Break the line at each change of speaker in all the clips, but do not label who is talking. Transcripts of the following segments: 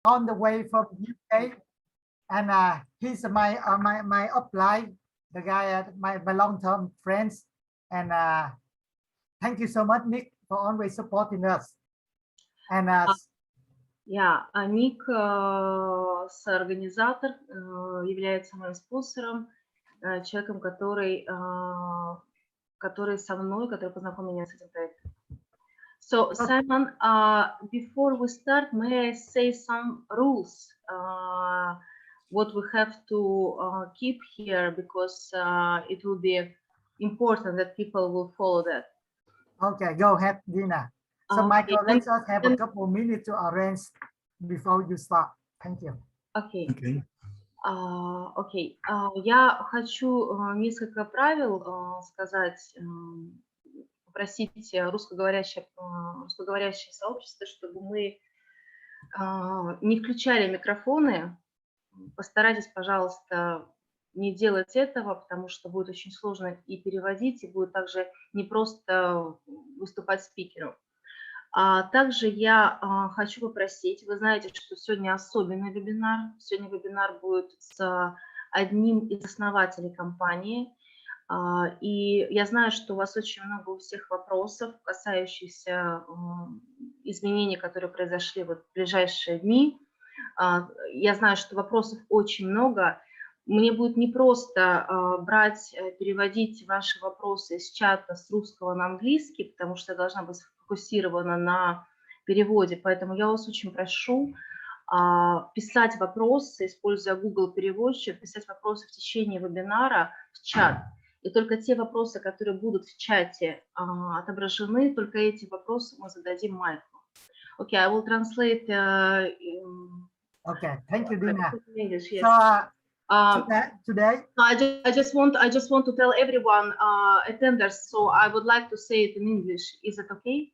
on the way from UK, and he's my upline, the guy, my long-term friends, and thank you so much, Nick, for always supporting us. And
Ник, соорганизатор, является моим спонсором, человеком, который со мной, который познакомил меня с этим проектом. So, Simon, before we start, may I say some rules, what we have to keep here, because it will be important that people will follow that.
Okay, go ahead, Dina. So, Michael, let us have a couple of minutes to arrange before you start. Thank you.
Okay. Окей. Я хочу несколько правил сказать, попросить русскоговорящее сообщество, чтобы мы не включали микрофоны. Постарайтесь, пожалуйста, не делать этого, потому что будет очень сложно и переводить, и будет также не просто выступать спикером. Также я хочу попросить, вы знаете, что сегодня особенный вебинар. Сегодня вебинар будет с одним из основателей компании. И я знаю, что у вас очень много у всех вопросов, касающихся изменений, которые произошли в ближайшие дни. Я знаю, что вопросов очень много. Мне будет непросто брать, переводить ваши вопросы из чата с русского на английский, потому что я должна быть сфокусирована на переводе. Поэтому я вас очень прошу писать вопросы, используя Google переводчик, писать вопросы в течение вебинара в чат. И только те вопросы, которые будут в чате отображены, только эти вопросы мы зададим Майклу. Okay, I will translate.
Okay, thank you, Dina.
English, yes.
So today,
I just want to tell everyone attenders. So I would like to say it in English. Is it okay?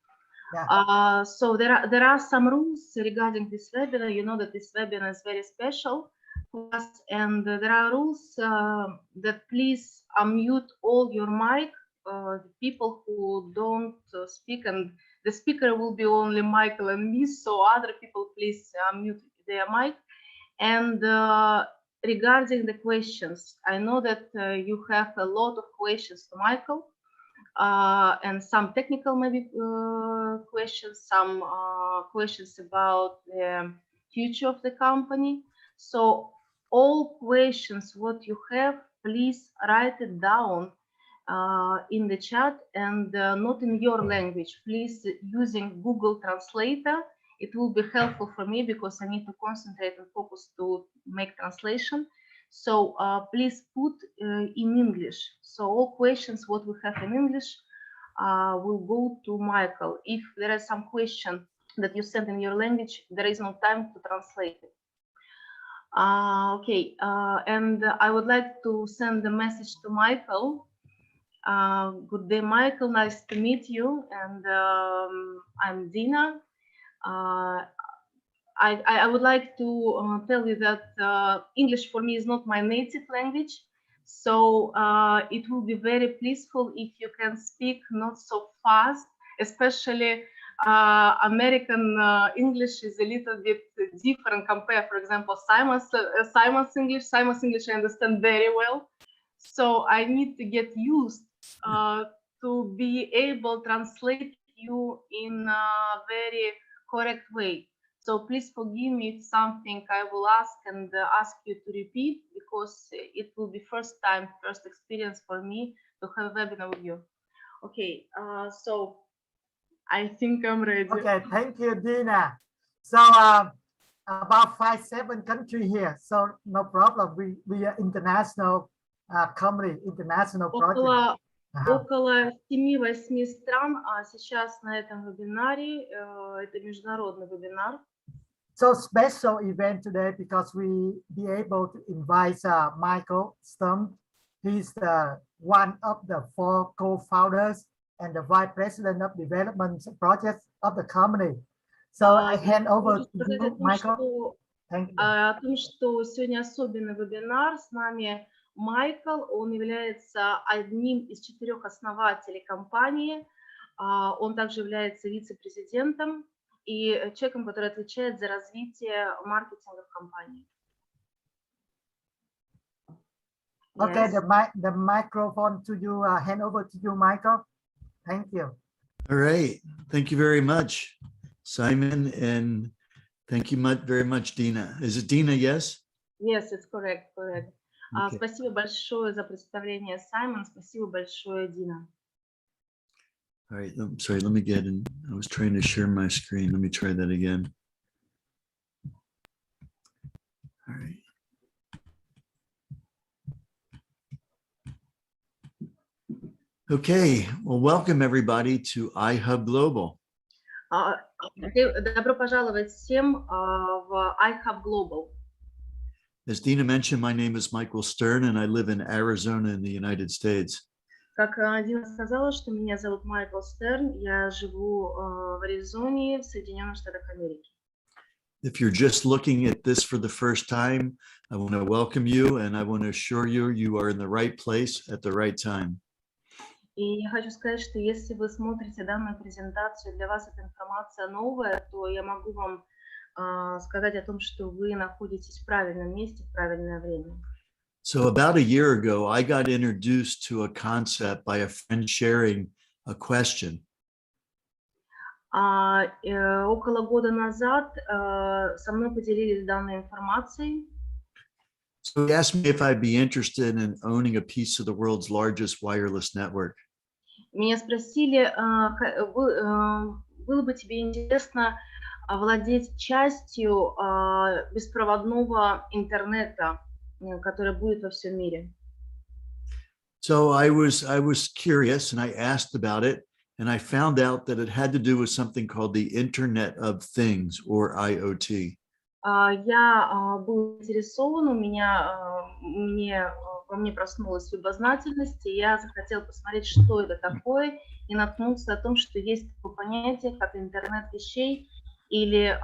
Yeah.
So there are some rules regarding this webinar. You know that this webinar is very special for us, and there are rules that please unmute all your mic. The people who don't speak, and the speaker will be only Michael and me. So other people, please mute their mic. And regarding the questions, I know that you have a lot of questions to Michael, and some technical maybe questions, some questions about the future of the company. So all questions what you have, please write it down in the chat, and not in your language, please, using Google Translator. It will be helpful for me because I need to concentrate and focus to make translation. So please put in English. So all questions what we have in English will go to Michael. If there is some question that you send in your language, there is no time to translate it. Okay, and I would like to send a message to Michael. Good day, Michael. Nice to meet you. And I'm Dina. I would like to tell you that English for me is not my native language, so it will be very peaceful if you can speak not so fast, especially American English is a little bit different compared, for example, Simon's English. Simon's English I understand very well, so I need to get used to be able to translate you in a very correct way. So please forgive me if something I will ask you to repeat, because it will be first experience for me to have a webinar with you. Okay, so I think I'm ready.
Okay, thank you, Dina. So about 5-7 countries here, so no problem. We are international company, international project.
Около 7-8 стран сейчас на этом вебинаре. Это международный вебинар.
So special event today because we be able to invite Michael Stump. He's one of the 4 co-founders and the vice president of development projects of the company. So I hand over to you, Michael. Thank you.
О том, что сегодня особенный вебинар, с нами Майкл, он является одним из 4 основателей компании, он также является вице-президентом и человеком, который отвечает за развитие маркетинга в компании.
Okay,
Yes.
the microphone to you, hand over to you, Michael. Thank you.
All right. Thank you very much, Simon. And thank you very much, Dina. Is it Dina? Yes?
Yes, it's correct, correct.
Okay.
Спасибо большое за представление, Саймон. Спасибо большое, Дина.
All right. I'm sorry. Let me get in. I was trying to share my screen. Let me try that again. All right. Okay. Well, welcome everybody to iHub Global.
Добро пожаловать всем в iHub Global.
As Dina mentioned, my name is Michael Stern, and I live in Arizona in the United States.
Как Дина сказала, что меня зовут Майкл Стерн, я живу в Аризоне, в Соединенных Штатах Америки.
If you're just looking at this for the first time, I want to welcome you, and I want to assure you, you are in the right place at the right time.
И я хочу сказать, что если вы смотрите данную презентацию, для вас эта информация новая, то я могу вам сказать о том, что вы находитесь в правильном месте в правильное время.
So about a year ago, I got introduced to a concept by a friend sharing a question.
Около года назад со мной поделились данной информацией.
So he asked me if I'd be interested in owning a piece of the world's largest wireless network.
Меня спросили, было бы тебе интересно владеть частью беспроводного интернета, который будет во всем мире.
So I was curious and I asked about it, and I found out that it had to do with something called the Internet of Things, or IoT.
Я был заинтересован, во мне проснулась любознательность, и я захотела посмотреть, что это такое, и наткнулся о том, что есть такое понятие, как интернет вещей, или,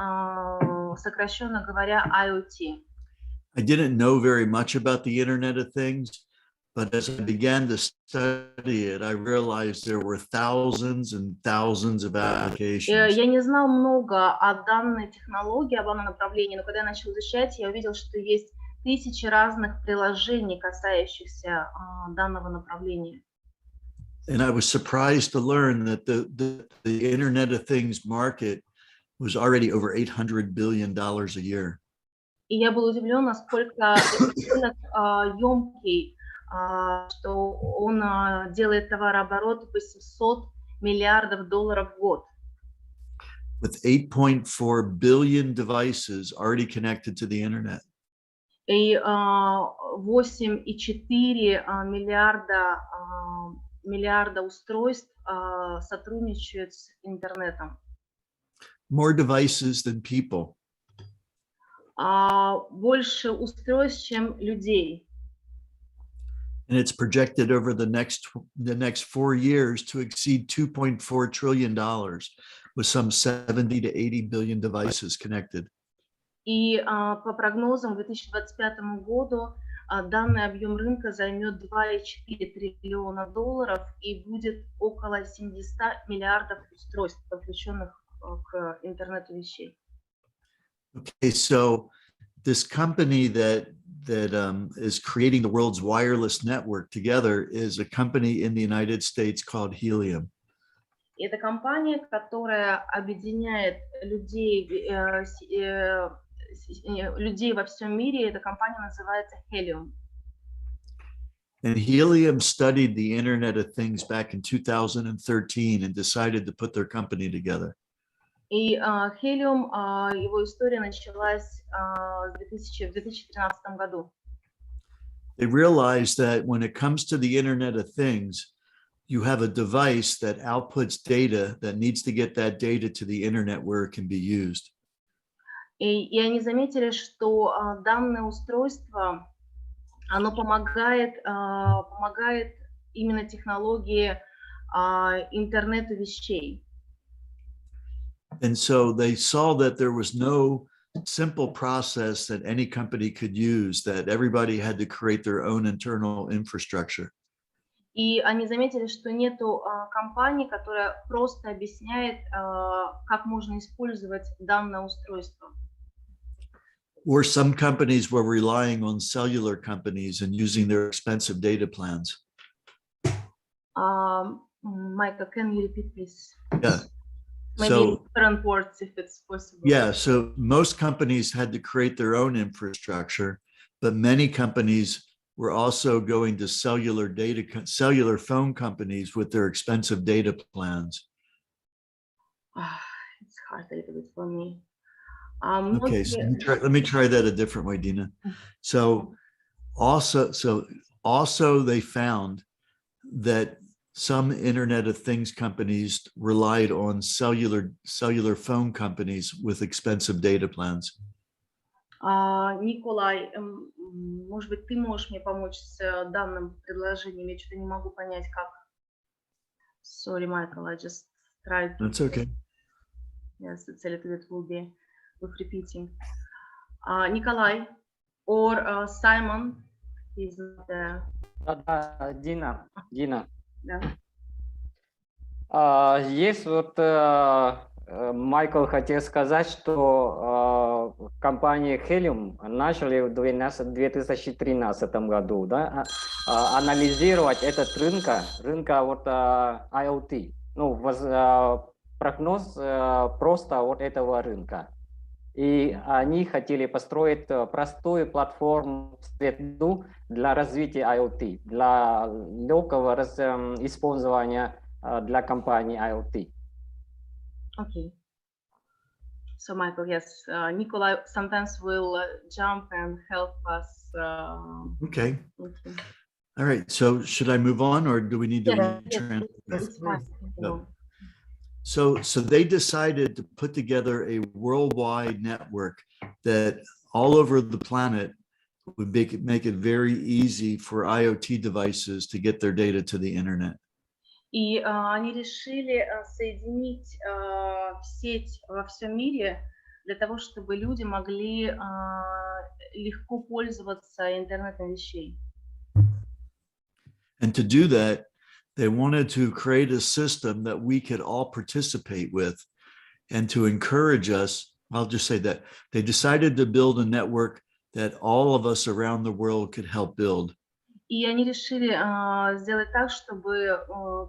сокращенно говоря, IoT.
I didn't know very much about the Internet of Things, but as I began to study it, I realized there were thousands and thousands of applications.
Я не знал много о данной технологии, об данном направлении, но когда я начал изучать, я увидел, что есть тысячи разных приложений, касающихся данного направления.
And I was surprised to learn that the Internet of Things market was already over $800 billion a year.
И я был удивлен, насколько рынок емкий, что он делает товарооборот $800 миллиардов в год.
With 8.4 billion devices already connected to the internet.
И 8,4 миллиарда устройств сотрудничают с интернетом.
More devices than people.
Больше устройств, чем людей.
And it's projected over the next 4 years to exceed $2.4 trillion with some 70 to 80 billion devices connected.
И по прогнозам к 2025 году данный объем рынка займет $2,4 триллиона и будет около 700 миллиардов устройств, подключенных к интернету вещей.
Okay, so this company that is creating the world's wireless network together is a company in the United States called Helium.
Это компания, которая объединяет людей во всем мире. Эта компания называется Helium.
And Helium studied the Internet of Things back in 2013 and decided to put their company together.
И Helium, его история началась в 2013 году.
They realized that when it comes to the Internet of Things, you have a device that outputs data that needs to get that data to the internet where it can be used.
И они заметили, что данное устройство, оно помогает именно технологии интернету вещей.
And so they saw that there was no simple process that any company could use, that everybody had to create their own internal infrastructure.
И они заметили, что нету компании, которая просто объясняет, как можно использовать данное устройство.
Or some companies were relying on cellular companies and using their expensive data plans.
Michael, can you repeat, please?
Yeah.
Maybe in
So,
different words, if it's possible.
yeah, so most companies had to create their own infrastructure, but many companies were also going to cellular phone companies with their expensive data plans.
It's hard a little bit for me.
Okay, so let me try that a different way, Dina. So also they found that some Internet of Things companies relied on cellular phone companies with expensive data plans.
Николай, может быть, ты можешь мне помочь с данным предложением? Я что-то не могу понять, как. Sorry, Michael, I just tried to.
That's okay.
Yes, it's a little bit will be with repeating. Николай or Simon is not there.
Да, Дина.
Да.
Есть вот Майкл хотел сказать, что компания Helium начали в 2013 году, да, анализировать этот рынка вот IoT, ну, прогноз просто вот этого рынка. И они хотели построить простую платформу среду для развития IoT, для легкого использования для компании IoT.
Okay. So, Michael, yes, Nikolai sometimes will jump and help us.
Okay. All right. So should I move on, or do we need to retranslate?
It's fine.
No. So they decided to put together a worldwide network that all over the planet would make it very easy for IoT devices to get their data to the internet.
И они решили соединить сеть во всем мире для того, чтобы люди могли легко пользоваться интернетом вещей.
And to do that, they wanted to create a system that we could all participate with, and to encourage us. I'll just say that they decided to build a network that all of us around the world could help build.
И они решили сделать так, чтобы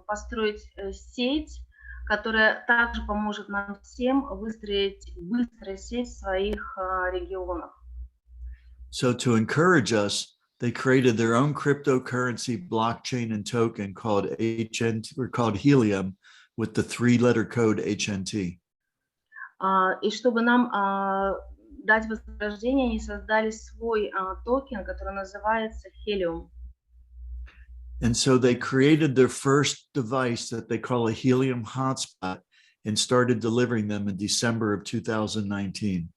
построить сеть, которая также поможет нам всем выстроить быструю сеть в своих регионах.
So to encourage us, they created their own cryptocurrency blockchain and token called HNT, or called Helium, with the 3-letter code HNT.
И чтобы нам дать вознаграждение, они создали свой токен, который называется Helium.
And so they created their first device that they call a Helium hotspot and started delivering them in December of 2019.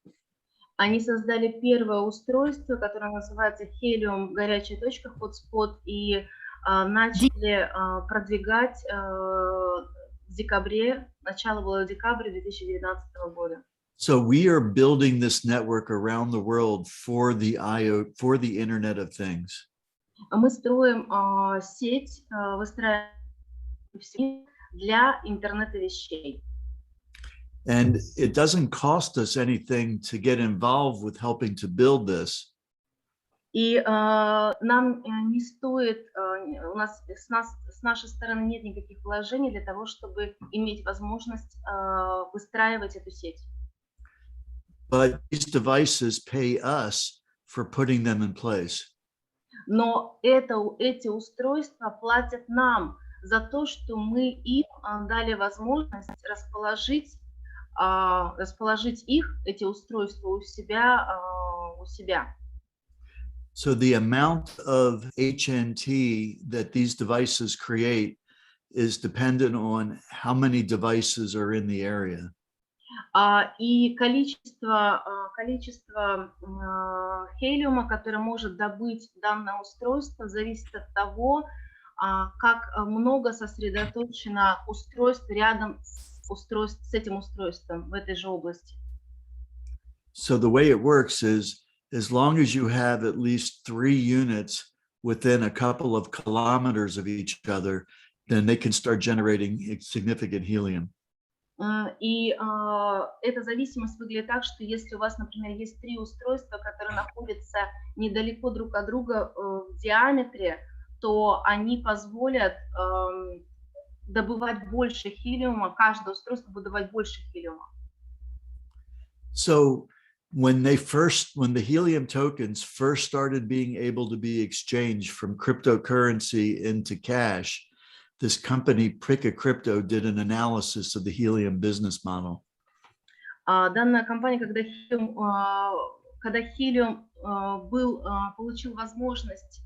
Они создали первое устройство, которое называется Helium горячая точка, hotspot, и начали продвигать в декабре, начало было декабря 2019 года.
So we are building this network around the world for the Internet of Things.
Мы строим сеть, выстраиваем для интернета вещей.
And it doesn't cost us anything to get involved with helping to build this.
И нам не стоит, у нас с нашей стороны нет никаких вложений для того, чтобы иметь возможность выстраивать эту сеть.
But these devices pay us for putting them in place.
Но эти устройства платят нам за то, что мы им дали возможность расположить их, эти устройства у себя.
So the amount of HNT that these devices create is dependent on how many devices are in the area.
И количество хелиума, которое может добыть данное устройство, зависит от того, как много сосредоточено устройств рядом с этим устройством в этой же области.
So the way it works is, as long as you have at least 3 units within a couple of kilometers of each other, then they can start generating significant helium.
И эта зависимость выглядит так, что если у вас, например, есть 3 устройства, которые находятся недалеко друг от друга в диаметре, то они позволят добывать больше хелиума, каждое устройство будет добывать больше хелиума.
So when the helium tokens first started being able to be exchanged from cryptocurrency into cash, this company Prika Crypto did an analysis of the helium business model.
Данная компания, когда хелиум получил возможность,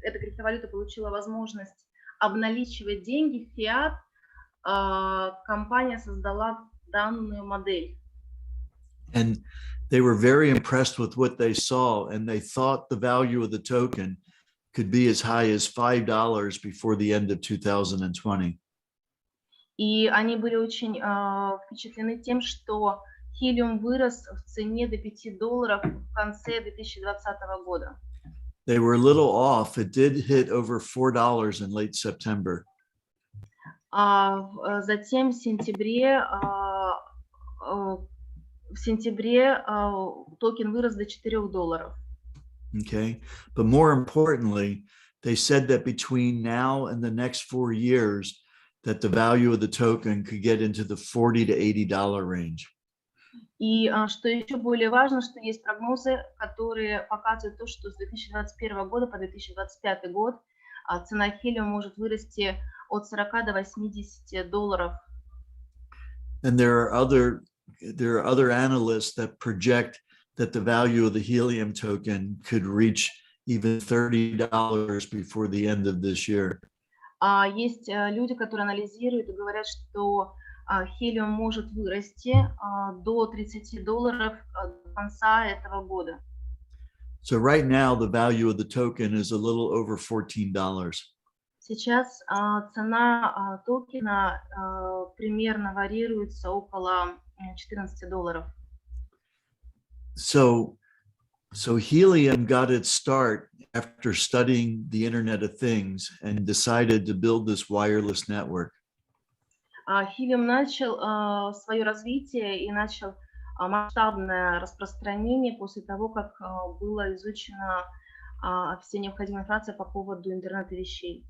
эта криптовалюта получила возможность обналичивать деньги, фиат, компания создала данную модель.
And they were very impressed with what they saw, and they thought the value of the token could be as high as $5 before the end of 2020.
И они были очень впечатлены тем, что хелиум вырос в цене до $5 в конце 2020 года.
They were a little off. It did hit over $4 in late September.
Затем в сентябре токен вырос до $4.
Okay, but more importantly, they said that between now and the next 4 years, that the value of the token could get into the $40 to $80 range.
И что еще более важно, что есть прогнозы, которые показывают то, что с 2021 года по 2025 год цена хелиума может вырасти от $40 до $80.
And there are other analysts that project that the value of the helium token could reach even $30 before the end of this year.
Есть люди, которые анализируют и говорят, что хелиум может вырасти до $30 до конца этого года.
So right now, the value of the token is a little over $14.
Сейчас цена токена примерно варьируется около $14.
So helium got its start after studying the Internet of Things and decided to build this wireless network.
Хелиум начал свое развитие и начал масштабное распространение после того, как была изучена вся необходимая информация по поводу интернета вещей.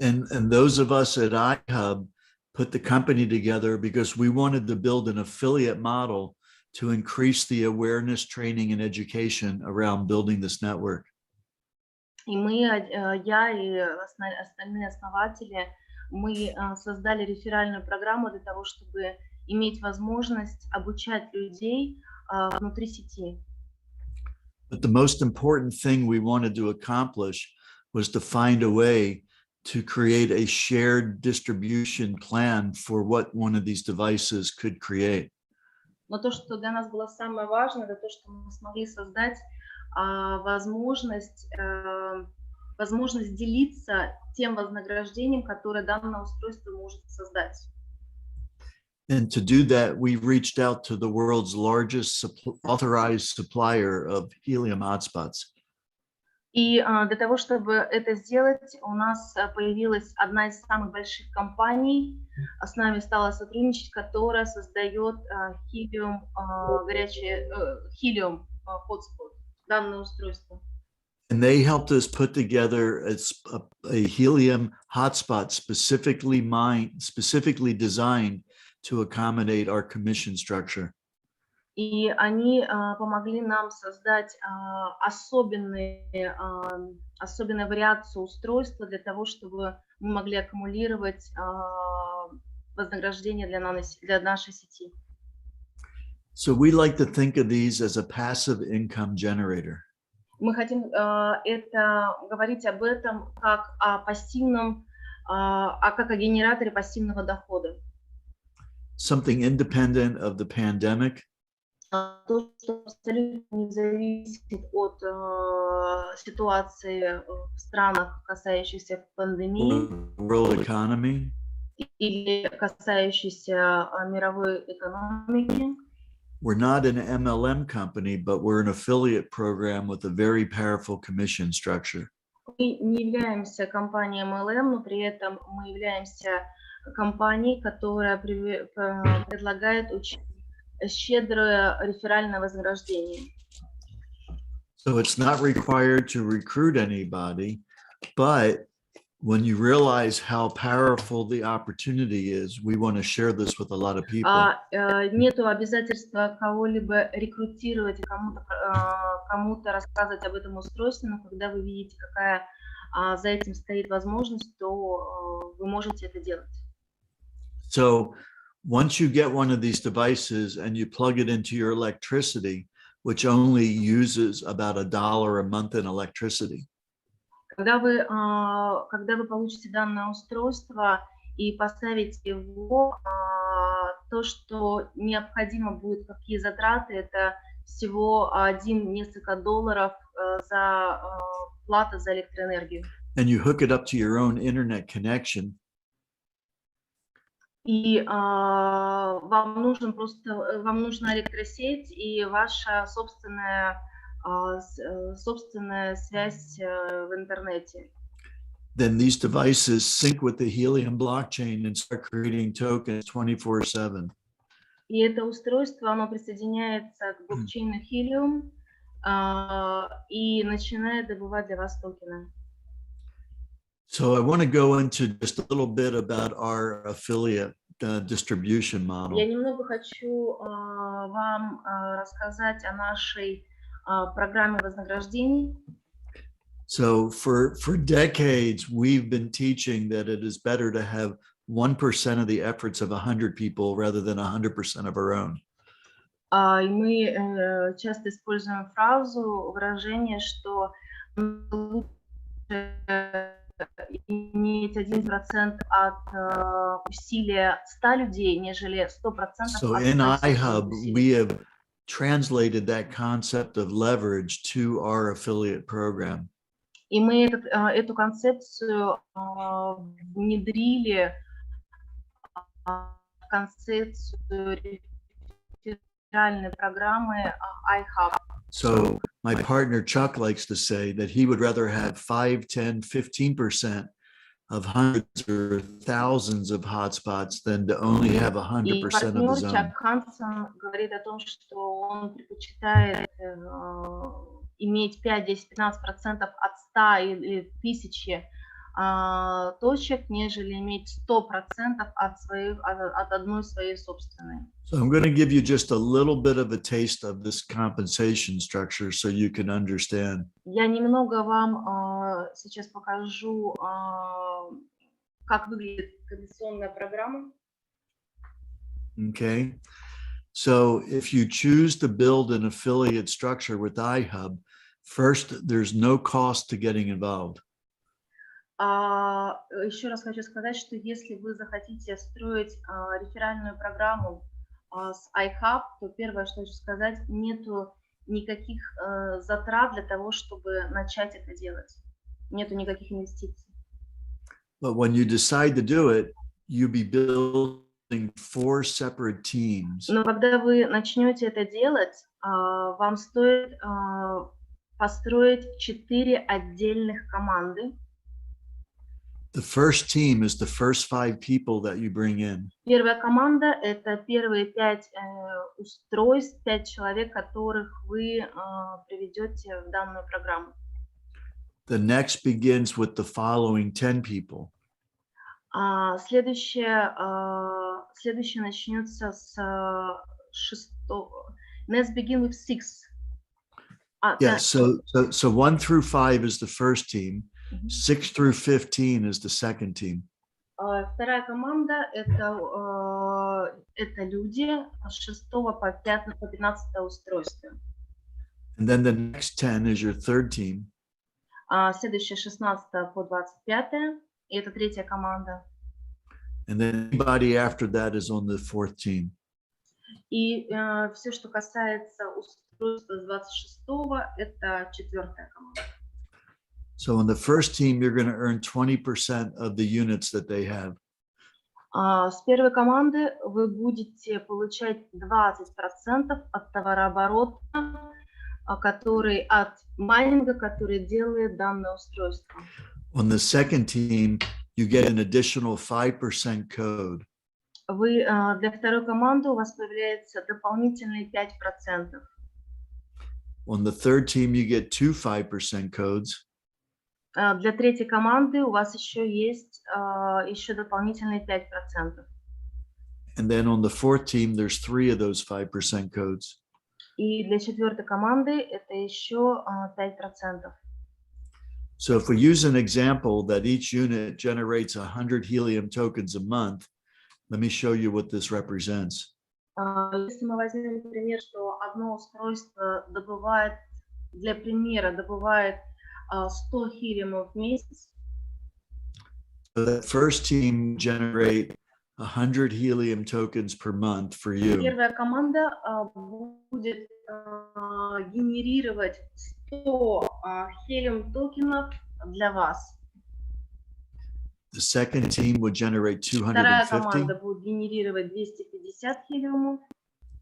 And those of us at iHub put the company together because we wanted to build an affiliate model to increase the awareness, training, and education around building this network.
И я и остальные основатели, мы создали реферальную программу для того, чтобы иметь возможность обучать людей внутри сети.
But the most important thing we wanted to accomplish was to find a way to create a shared distribution plan for what one of these devices could create.
Но то, что для нас было самое важное, это то, что мы смогли создать возможность делиться тем вознаграждением, которое данное устройство может создать.
And to do that, we reached out to the world's largest authorized supplier of helium hotspots.
И для того, чтобы это сделать, у нас появилась одна из самых больших компаний, с нами стала сотрудничать, которая создает хелиум hotspot, данное устройство.
And they helped us put together a helium hotspot specifically designed to accommodate our commission structure.
И они помогли нам создать особенную вариацию устройства для того, чтобы мы могли аккумулировать вознаграждение для нашей сети.
So we like to think of these as a passive income generator.
Мы хотим говорить об этом как о пассивном, как о генераторе пассивного дохода.
Something independent of the pandemic.
То, что абсолютно не зависит от ситуации в странах, касающихся пандемии,
World economy.
или касающихся мировой экономики.
we're not an MLM company, but we're an affiliate program with a very powerful commission structure.
Мы не являемся компанией MLM, но при этом мы являемся компанией, которая предлагает очень щедрое реферальное вознаграждение.
So it's not required to recruit anybody, but when you realize how powerful the opportunity is, we want to share this with a lot of people.
Нету обязательства кого-либо рекрутировать и кому-то рассказывать об этом устройстве, но когда вы видите, какая за этим стоит возможность, то вы можете это делать.
So once you get one of these devices and you plug it into your electricity, which only uses about $1 a month in electricity.
Когда вы получите данное устройство и поставите его, то, что необходимо будет, какие затраты, это всего несколько долларов за плата за электроэнергию.
And you hook it up to your own internet connection.
И вам нужна электросеть и ваша собственная связь в интернете.
Then these devices sync with the Helium blockchain and start creating tokens 24/7.
И это устройство, оно присоединяется к блокчейну Helium и начинает добывать для вас токены.
So I want to go into just a little bit about our affiliate distribution model.
Я немного хочу вам рассказать о нашей программе вознаграждений.
So for decades, we've been teaching that it is better to have 1% of the efforts of 100 people rather than 100% of our own.
И мы часто используем выражение, что лучше иметь 1% от усилия 100 людей, нежели 100%
So
от
in
iHub
we have translated that concept of leverage to our affiliate program.
И мы эту концепцию внедрили в концепцию реферальной программы iHub.
So my partner Chuck likes to say that he would rather have 5, 10, 15% of hundreds or thousands of hotspots than to only have 100% of his own.
Чак Хансен говорит о том, что он предпочитает иметь 5, 10, 15% от 100 или 1000 точек, нежели иметь 100% от одной своей собственной.
So I'm going to give you just a little bit of a taste of this compensation structure so you can understand.
Я немного вам сейчас покажу, как выглядит компенсационная программа.
Okay. So if you choose to build an affiliate structure with iHub, first, there's no cost to getting involved.
Еще раз хочу сказать, что если вы захотите строить реферальную программу с iHub, то первое, что хочу сказать, нету никаких затрат для того, чтобы начать это делать. Нету никаких инвестиций.
But when you decide to do it, you'll be building 4 separate teams.
Но когда вы начнете это делать, вам стоит построить 4 отдельных команды.
The first team is the first 5 people that you bring in.
Первая команда – это первые 5 устройств, 5 человек, которых вы приведете в данную программу.
The next begins with the following 10 people.
Следующее начнется с 6. Let's begin with 6.
Yeah, so 1 through 5 is the first team. 6 through 15 is the second team.
Вторая команда – это люди с 6 по 15 устройства.
And then the next 10 is your third team.
Следующее 16 по 25, и это третья команда.
And then anybody after that is on the fourth team.
И все, что касается устройства с 26-го, это четвертая команда.
So on the first team, you're going to earn 20% of the units that they have.
С первой команды вы будете получать 20% от товарооборота, от майнинга, который делает данное устройство.
On the second team, you get an additional 5% code.
Для второй команды у вас появляется дополнительные 5%.
On the third team, you get two 5% codes.
Для третьей команды у вас еще есть еще дополнительные 5%.
And then on the fourth team, there's three of those 5% codes.
И для четвертой команды это еще 5%.
So if we use an example that each unit generates 100 helium tokens a month, let me show you what this represents.
Если мы возьмем пример, что одно устройство добывает, для примера, добывает 100 хелиумов в месяц.
So that first team generate 100 helium tokens per month for you.
Первая команда будет генерировать 100 хелиум токенов для вас.
The second team would generate
Вторая
250.
команда будет генерировать 250 хелиумов.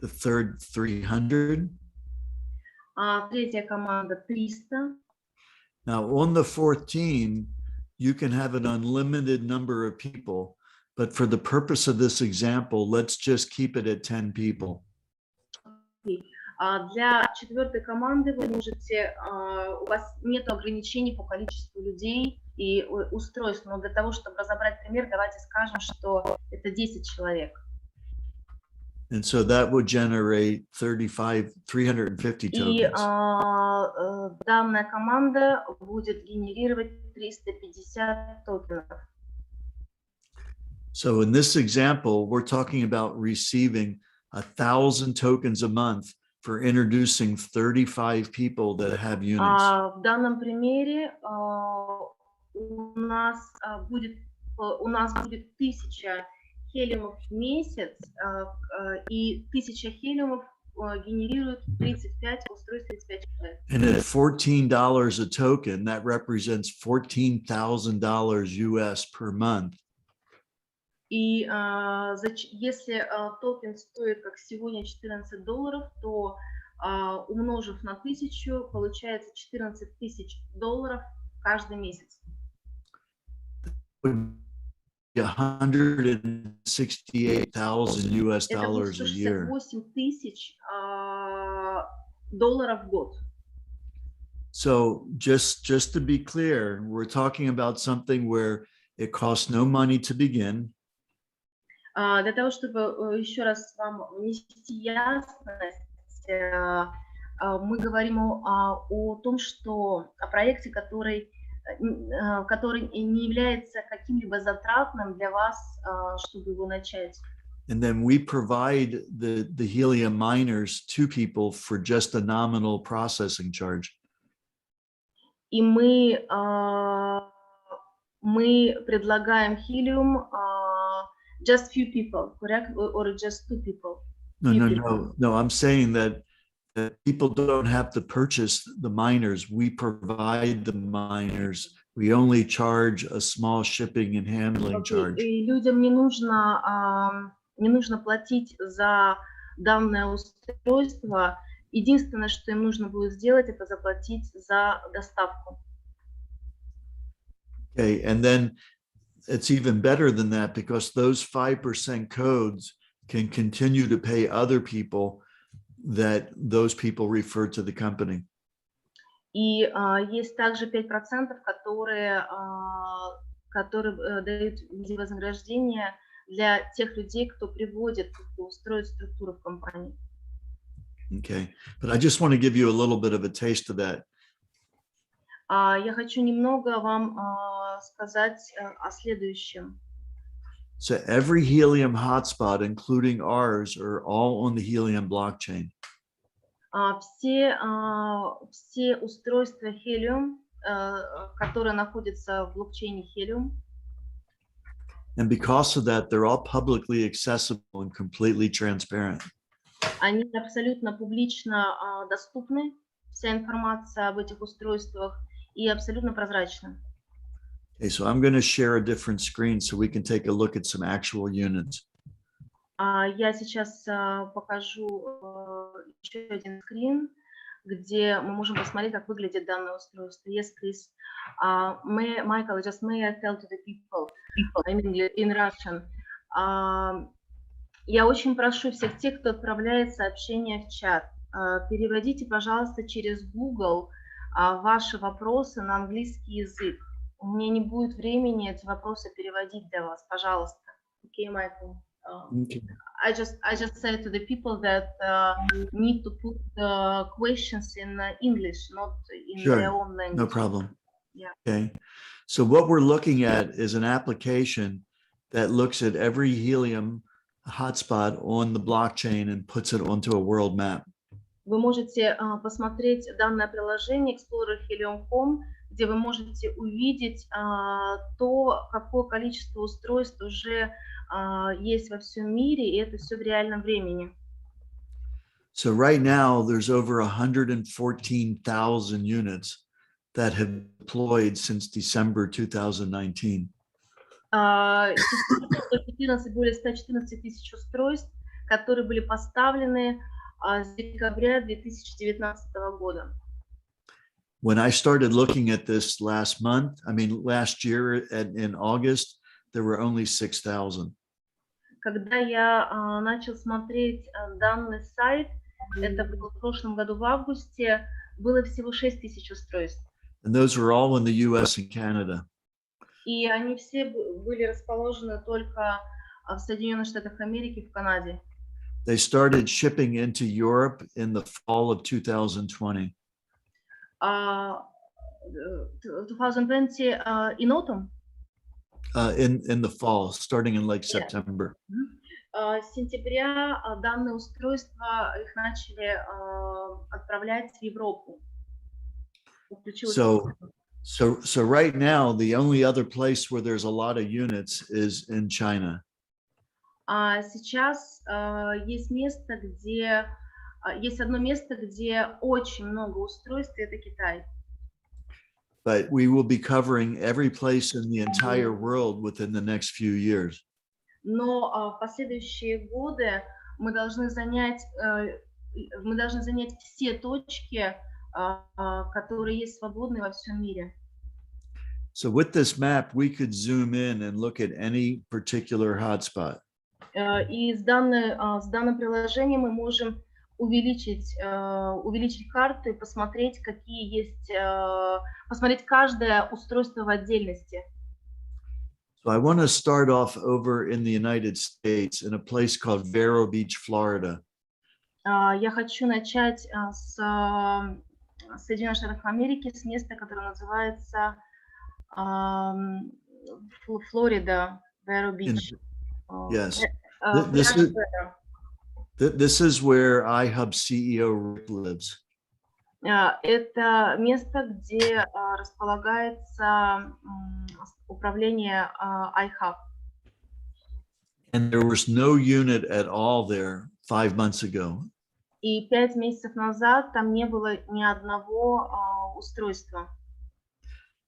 The third 300.
Третья команда 300.
Now on the fourth team, you can have an unlimited number of people, but for the purpose of this example, let's just keep it at 10 people.
Для четвертой команды вы можете, у вас нет ограничений по количеству людей и устройств, но для того, чтобы разобрать пример, давайте скажем, что это 10 человек.
And so that would generate 350
И
tokens.
данная команда будет генерировать 350 токенов.
So in this example, we're talking about receiving 1,000 tokens a month for introducing 35 people that have units.
В данном примере у нас будет 1000 хелиумов в месяц, и 1000 хелиумов генерирует 35 устройств, 35 человек.
And at $14 a token, that represents $14,000 US per month.
И если токен стоит, как сегодня, $14, то умножив на 1000, получается $14 000 каждый месяц.
$168,000 US
Это будет
a year.
$168,000 в год.
So just to be clear, we're talking about something where it costs no money to begin.
Для того, чтобы еще раз вам внести ясность, мы говорим о том, что о проекте, который не является каким-либо затратным для вас, чтобы его начать.
And then we provide the helium miners to people for just a nominal processing charge.
И мы предлагаем helium just few people, correct? Or just 2 people?
No, I'm saying that people don't have to purchase the miners. We provide the miners. We only charge a small shipping and handling charge.
И людям не нужно платить за данное устройство. Единственное, что им нужно будет сделать, это заплатить за доставку.
Okay, and then it's even better than that because those 5% codes can continue to pay other people that those people refer to the company.
И есть также 5%, которые дают в виде вознаграждения для тех людей, кто приводит, кто устроит структуру в компании.
Okay, but I just want to give you a little bit of a taste of that.
Я хочу немного вам сказать о следующем.
So every helium hotspot, including ours, are all on the helium blockchain.
Все устройства Helium, которые находятся в блокчейне Helium,
And because of that, they're all publicly accessible and completely transparent.
они абсолютно публично доступны, вся информация об этих устройствах, и абсолютно прозрачна.
Okay, so I'm going to share a different screen so we can take a look at some actual units.
Я сейчас покажу еще один скрин, где мы можем посмотреть, как выглядит данное устройство. Yes, please. Michael, just may I tell to the people in Russian. Я очень прошу всех тех, кто отправляет сообщения в чат, переводите, пожалуйста, через Google ваши вопросы на английский язык. У меня не будет времени эти вопросы переводить для вас, пожалуйста. Okay, Michael.
Okay.
I just said to the people that need to put the questions in English, not in their own language.
No problem.
Yeah.
Okay. So what we're looking at is an application that looks at every helium hotspot on the blockchain and puts it onto a world map.
Вы можете посмотреть данное приложение Explorer Helium.com, где вы можете увидеть то, какое количество устройств уже есть во всем мире, и это все в реальном времени.
So right now there's over 114,000 units that have deployed since December 2019.
Более 114 тысяч устройств, которые были поставлены с декабря 2019 года.
When I started looking at this last year in August, there were only 6,000.
Когда я начал смотреть данный сайт, это было в прошлом году в августе, было всего 6 тысяч устройств.
And those were all in the US and Canada.
И они все были расположены только в Соединенных Штатах Америки и в Канаде.
They started shipping into Europe in the fall of 2020.
2020 in autumn?
In the fall, starting in September.
С сентября данные устройства их начали отправлять в Европу.
So right now, the only other place where there's a lot of units is in China.
Сейчас есть одно место, где очень много устройств, и это Китай.
But we will be covering every place in the entire world within the next few years.
Но в последующие годы мы должны занять все точки, которые есть свободны во всем мире.
So with this map, we could zoom in and look at any particular hotspot.
И с данным приложением мы можем увеличить карту и посмотреть, посмотреть каждое устройство в отдельности.
So I want to start off over in the United States in a place called Vero Beach, Florida.
Я хочу начать с Соединенных Штатов Америки, с места, которое называется Флорида, Vero Beach.
Yes. This is where iHub CEO Rick lives.
Это место, где располагается управление iHub.
And there was no unit at all there 5 months ago.
И 5 месяцев назад там не было ни одного устройства.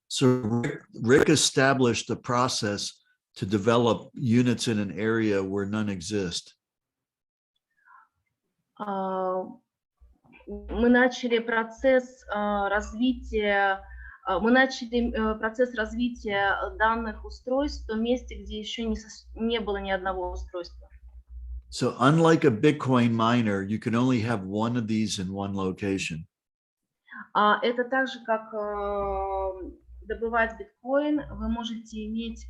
So Rick established a process to develop units in an area where none exist.
Мы начали процесс развития данных устройств в том месте, где еще не было ни одного устройства.
So unlike a Bitcoin miner, you can only have one of these in one location.
Это так же, как добывать биткоин, вы можете иметь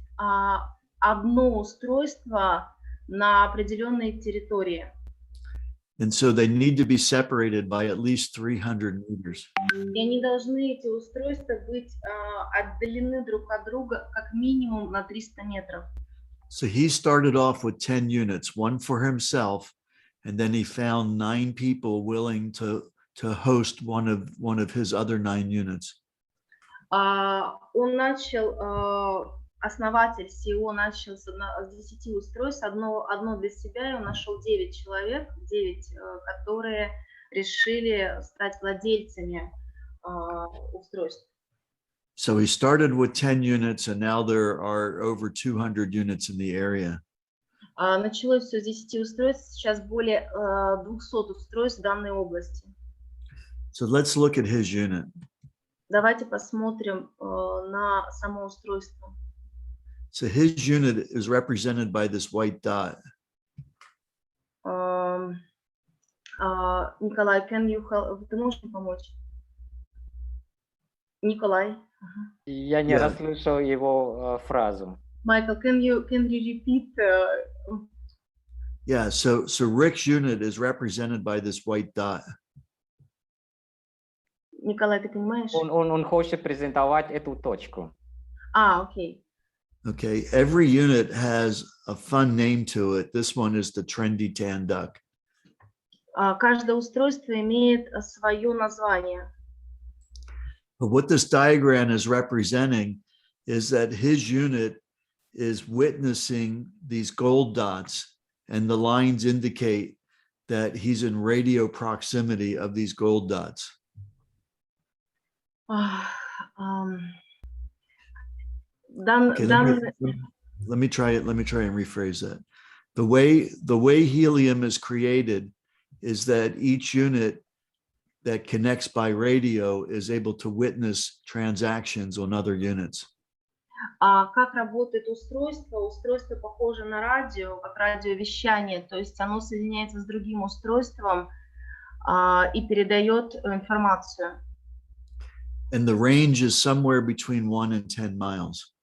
одно устройство на определенной территории.
And so they need to be separated by at least 300 meters.
И они должны, эти устройства, быть отдалены друг от друга как минимум на 300 метров.
So he started off with 10 units, one for himself, and then he found 9 people willing to host one of his other 9 units.
Он начал, основатель CEO начал с 10 устройств, одно для себя, и он нашел 9 человек, которые решили стать владельцами устройств.
So he started with 10 units and now there are over 200 units in the area.
Началось все с 10 устройств, сейчас более 200 устройств в данной области.
So let's look at his unit.
Давайте посмотрим на само устройство.
So his unit is represented by this white dot.
Николай, ты можешь мне помочь? Николай.
Я не
Yeah.
расслышал его фразу.
Michael, can you repeat?
Yeah, so Rick's unit is represented by this white dot.
Николай, ты понимаешь?
Он хочет презентовать эту точку.
Окей.
Okay, every unit has a fun name to it. This one is the trendy tan duck.
Каждое устройство имеет свое название.
But what this diagram is representing is that his unit is witnessing these gold dots, and the lines indicate that he's in radio proximity of these gold dots. Okay, let me try and rephrase that. The way helium is created is that each unit that connects by radio is able to witness transactions on other units.
Как работает устройство? Устройство похоже на радио, как радиовещание, то есть оно соединяется с другим устройством и передает информацию.
And the range is somewhere between 1 and 10 miles.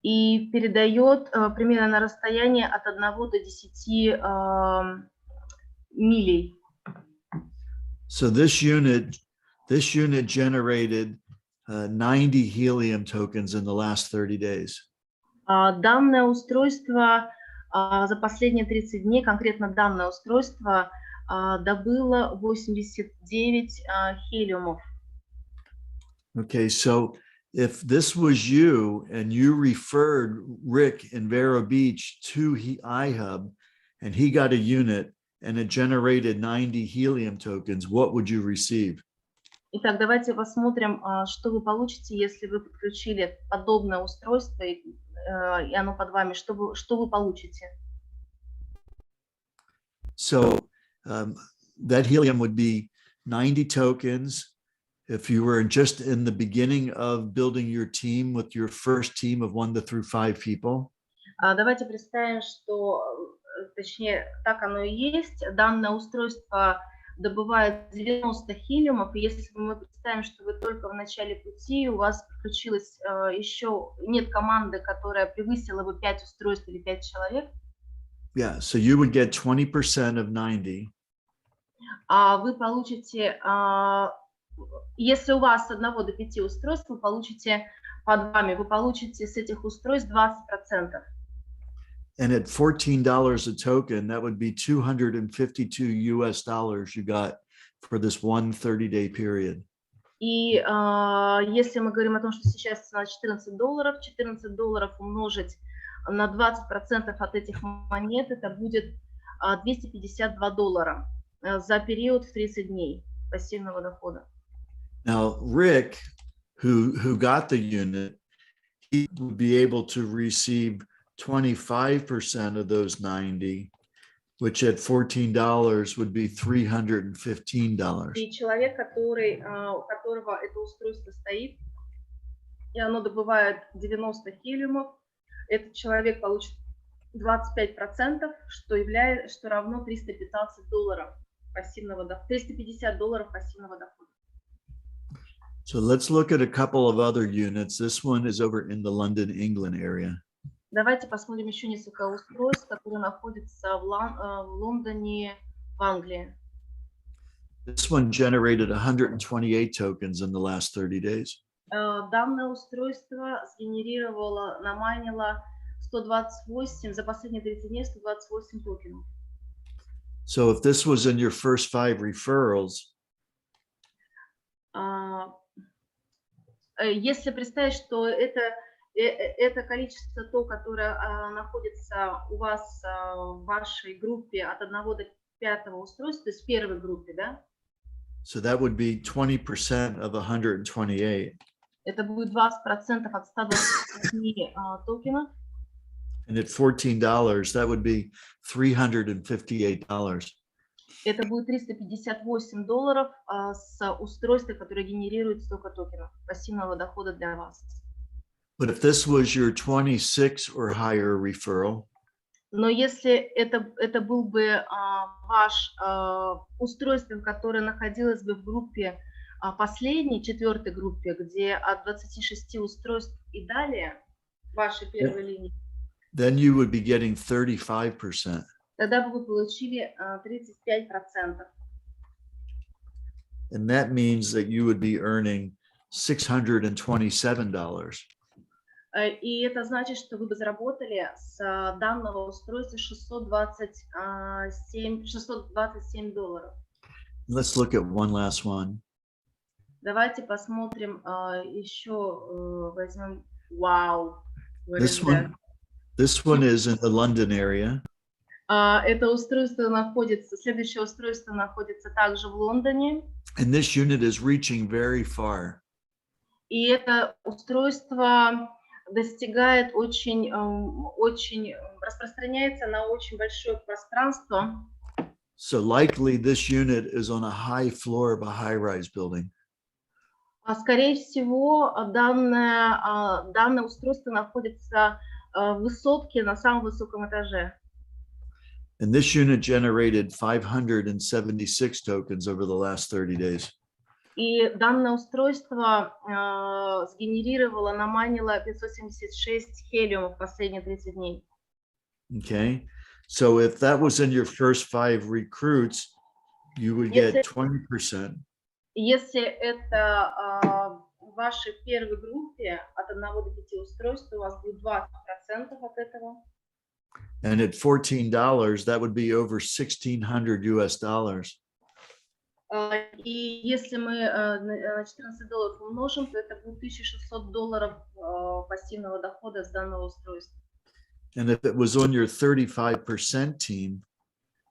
И передает примерно на расстояние от 1 до 10 милей.
So this unit generated 90 helium tokens in the last 30 days.
Данное устройство за последние 30 дней, конкретно данное устройство, добыло 89 хелиумов.
Okay, so if this was you and you referred Rick in Vero Beach to iHub and he got a unit and it generated 90 helium tokens, what would you receive?
Итак, давайте посмотрим, что вы получите, если вы подключили подобное устройство, и оно под вами. Что вы получите?
So that helium would be 90 tokens. If you were just in the beginning of building your team with your first team of 1 through 5 people.
Давайте представим, что, точнее, так оно и есть. Данное устройство добывает 90 хелиумов, и если мы представим, что вы только в начале пути, у вас подключилось еще, нет команды, которая превысила бы 5 устройств или 5 человек.
Yeah, so you would get 20% of 90.
Вы получите, если у вас с 1 до 5 устройств, вы получите под вами, вы получите с этих устройств 20%.
And at $14 a token, that would be $252 you got for this one 30-day period.
И если мы говорим о том, что сейчас цена $14 умножить на 20% от этих монет, это будет $252 за период в 30 дней пассивного дохода.
Now, Rick, who got the unit, he would be able to receive 25% of those 90, which at $14 would be $315.
И человек, у которого это устройство стоит, и оно добывает 90 хелиумов, этот человек получит 25%, что равно $315 пассивного дохода, $350 пассивного дохода.
So let's look at a couple of other units. This one is over in the London, England area.
Давайте посмотрим еще несколько устройств, которые находятся в Лондоне, в Англии.
This one generated 128 tokens in the last 30 days.
Данное устройство сгенерировало, намайнило 128, за последние 30 дней 128 токенов.
So if this was in your first 5 referrals,
если представить, что это количество то, которое находится у вас в вашей группе от 1 до 5 устройства, то есть в первой группе, да?
so that would be 20% of 128.
Это будет 20% от 128 токенов.
And at $14, that would be $358.
Это будет $358 с устройства, которое генерирует столько токенов пассивного дохода для вас.
But if this was your 26 or higher referral,
Но если это был бы ваш устройство, которое находилось бы в группе последней, 4-й группе, где от 26 устройств и далее, вашей первой линии,
then you would be getting 35%.
тогда бы вы получили 35%.
And that means that you would be earning $627.
И это значит, что вы бы заработали с данного устройства $627.
Let's look at one last one.
Давайте посмотрим еще, возьмем, вау.
This one is in the London area.
Это устройство находится, следующее устройство находится также в Лондоне.
And this unit is reaching very far.
И это устройство достигает очень распространяется на очень большое пространство.
So likely this unit is on a high floor of a high-rise building.
Скорее всего, данное устройство находится в высотке на самом высоком этаже.
And this unit generated 576 tokens over the last 30 days.
И данное устройство сгенерировало, наманило 576 хелиумов в последние 30 дней.
Okay. So if that was in your first 5 recruits, you would get 20%.
Если это в вашей первой группе от 1 до 5 устройств, у вас будет 20% от этого.
And at $14, that would be over $1,600 US.
И если мы на $14 умножим, то это будет $1600 пассивного дохода с данного устройства.
And if it was on your 35% team,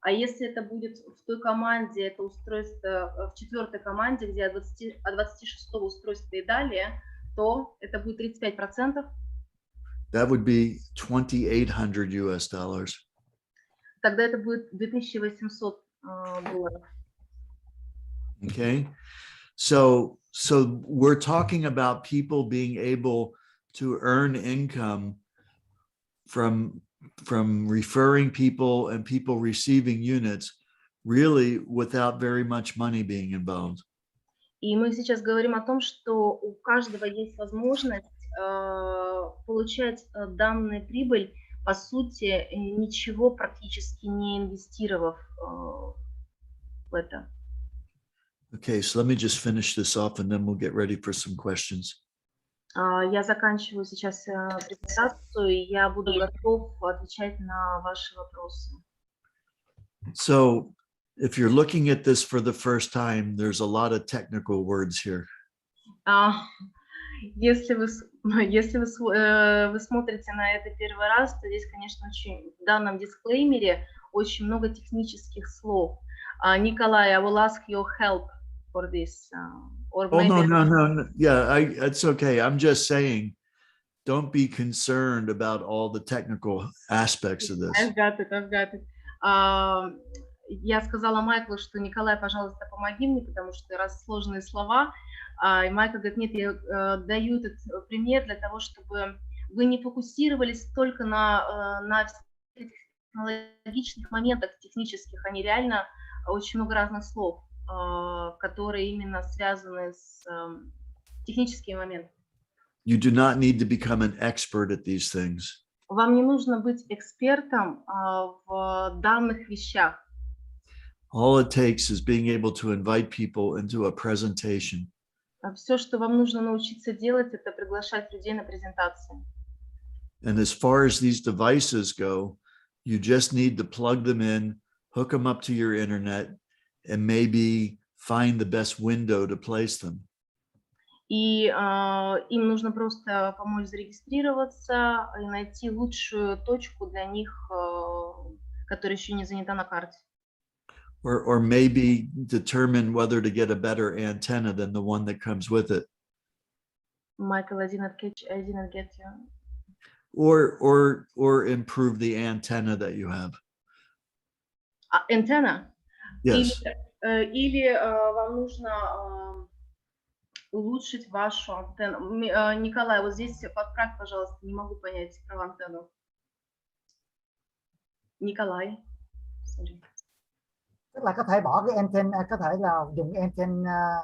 А если это будет в той команде, это устройство в 4-й команде, где от 26 устройства и далее, то это будет 35%.
that would be $2,800 US.
Тогда это будет $2800.
Okay. So we're talking about people being able to earn income from referring people and people receiving units, really without very much money being involved.
И мы сейчас говорим о том, что у каждого есть возможность получать данную прибыль, по сути, ничего практически не инвестировав в это.
Okay, so let me just finish this off and then we'll get ready for some questions.
Я заканчиваю сейчас презентацию, и я буду готов отвечать на ваши вопросы.
So if you're looking at this for the first time, there's a lot of technical words here.
Если вы смотрите на это первый раз, то здесь, конечно, в данном дисклеймере очень много технических слов. Николай, I will ask your help for this. Or
Oh,
maybe...
no. Yeah, it's okay. I'm just saying, don't be concerned about all the technical aspects of this.
I've got it. Я сказала Майклу, что Николай, пожалуйста, помоги мне, потому что раз сложные слова. И Майкл говорит, нет, я даю этот пример для того, чтобы вы не фокусировались только на технологичных моментах, технических, а не реально очень много разных слов, которые именно связаны с техническими моментами.
You do not need to become an expert at these things.
Вам не нужно быть экспертом в данных вещах.
All it takes is being able to invite people into a presentation.
Все, что вам нужно научиться делать, это приглашать людей на презентации.
And as far as these devices go, you just need to plug them in, hook them up to your internet, and maybe find the best window to place them.
И им нужно просто помочь зарегистрироваться и найти лучшую точку для них, которая еще не занята на карте.
Or maybe determine whether to get a better antenna than the one that comes with it.
Michael, I didn't get you.
Or improve the antenna that you have.
Антенна?
Yes.
Или вам нужно улучшить вашу антенну. Николай, вот здесь подправь, пожалуйста, не могу понять про антенну. Николай. Sorry.
Tức là có thể bỏ cái antenna, có thể là dùng antenna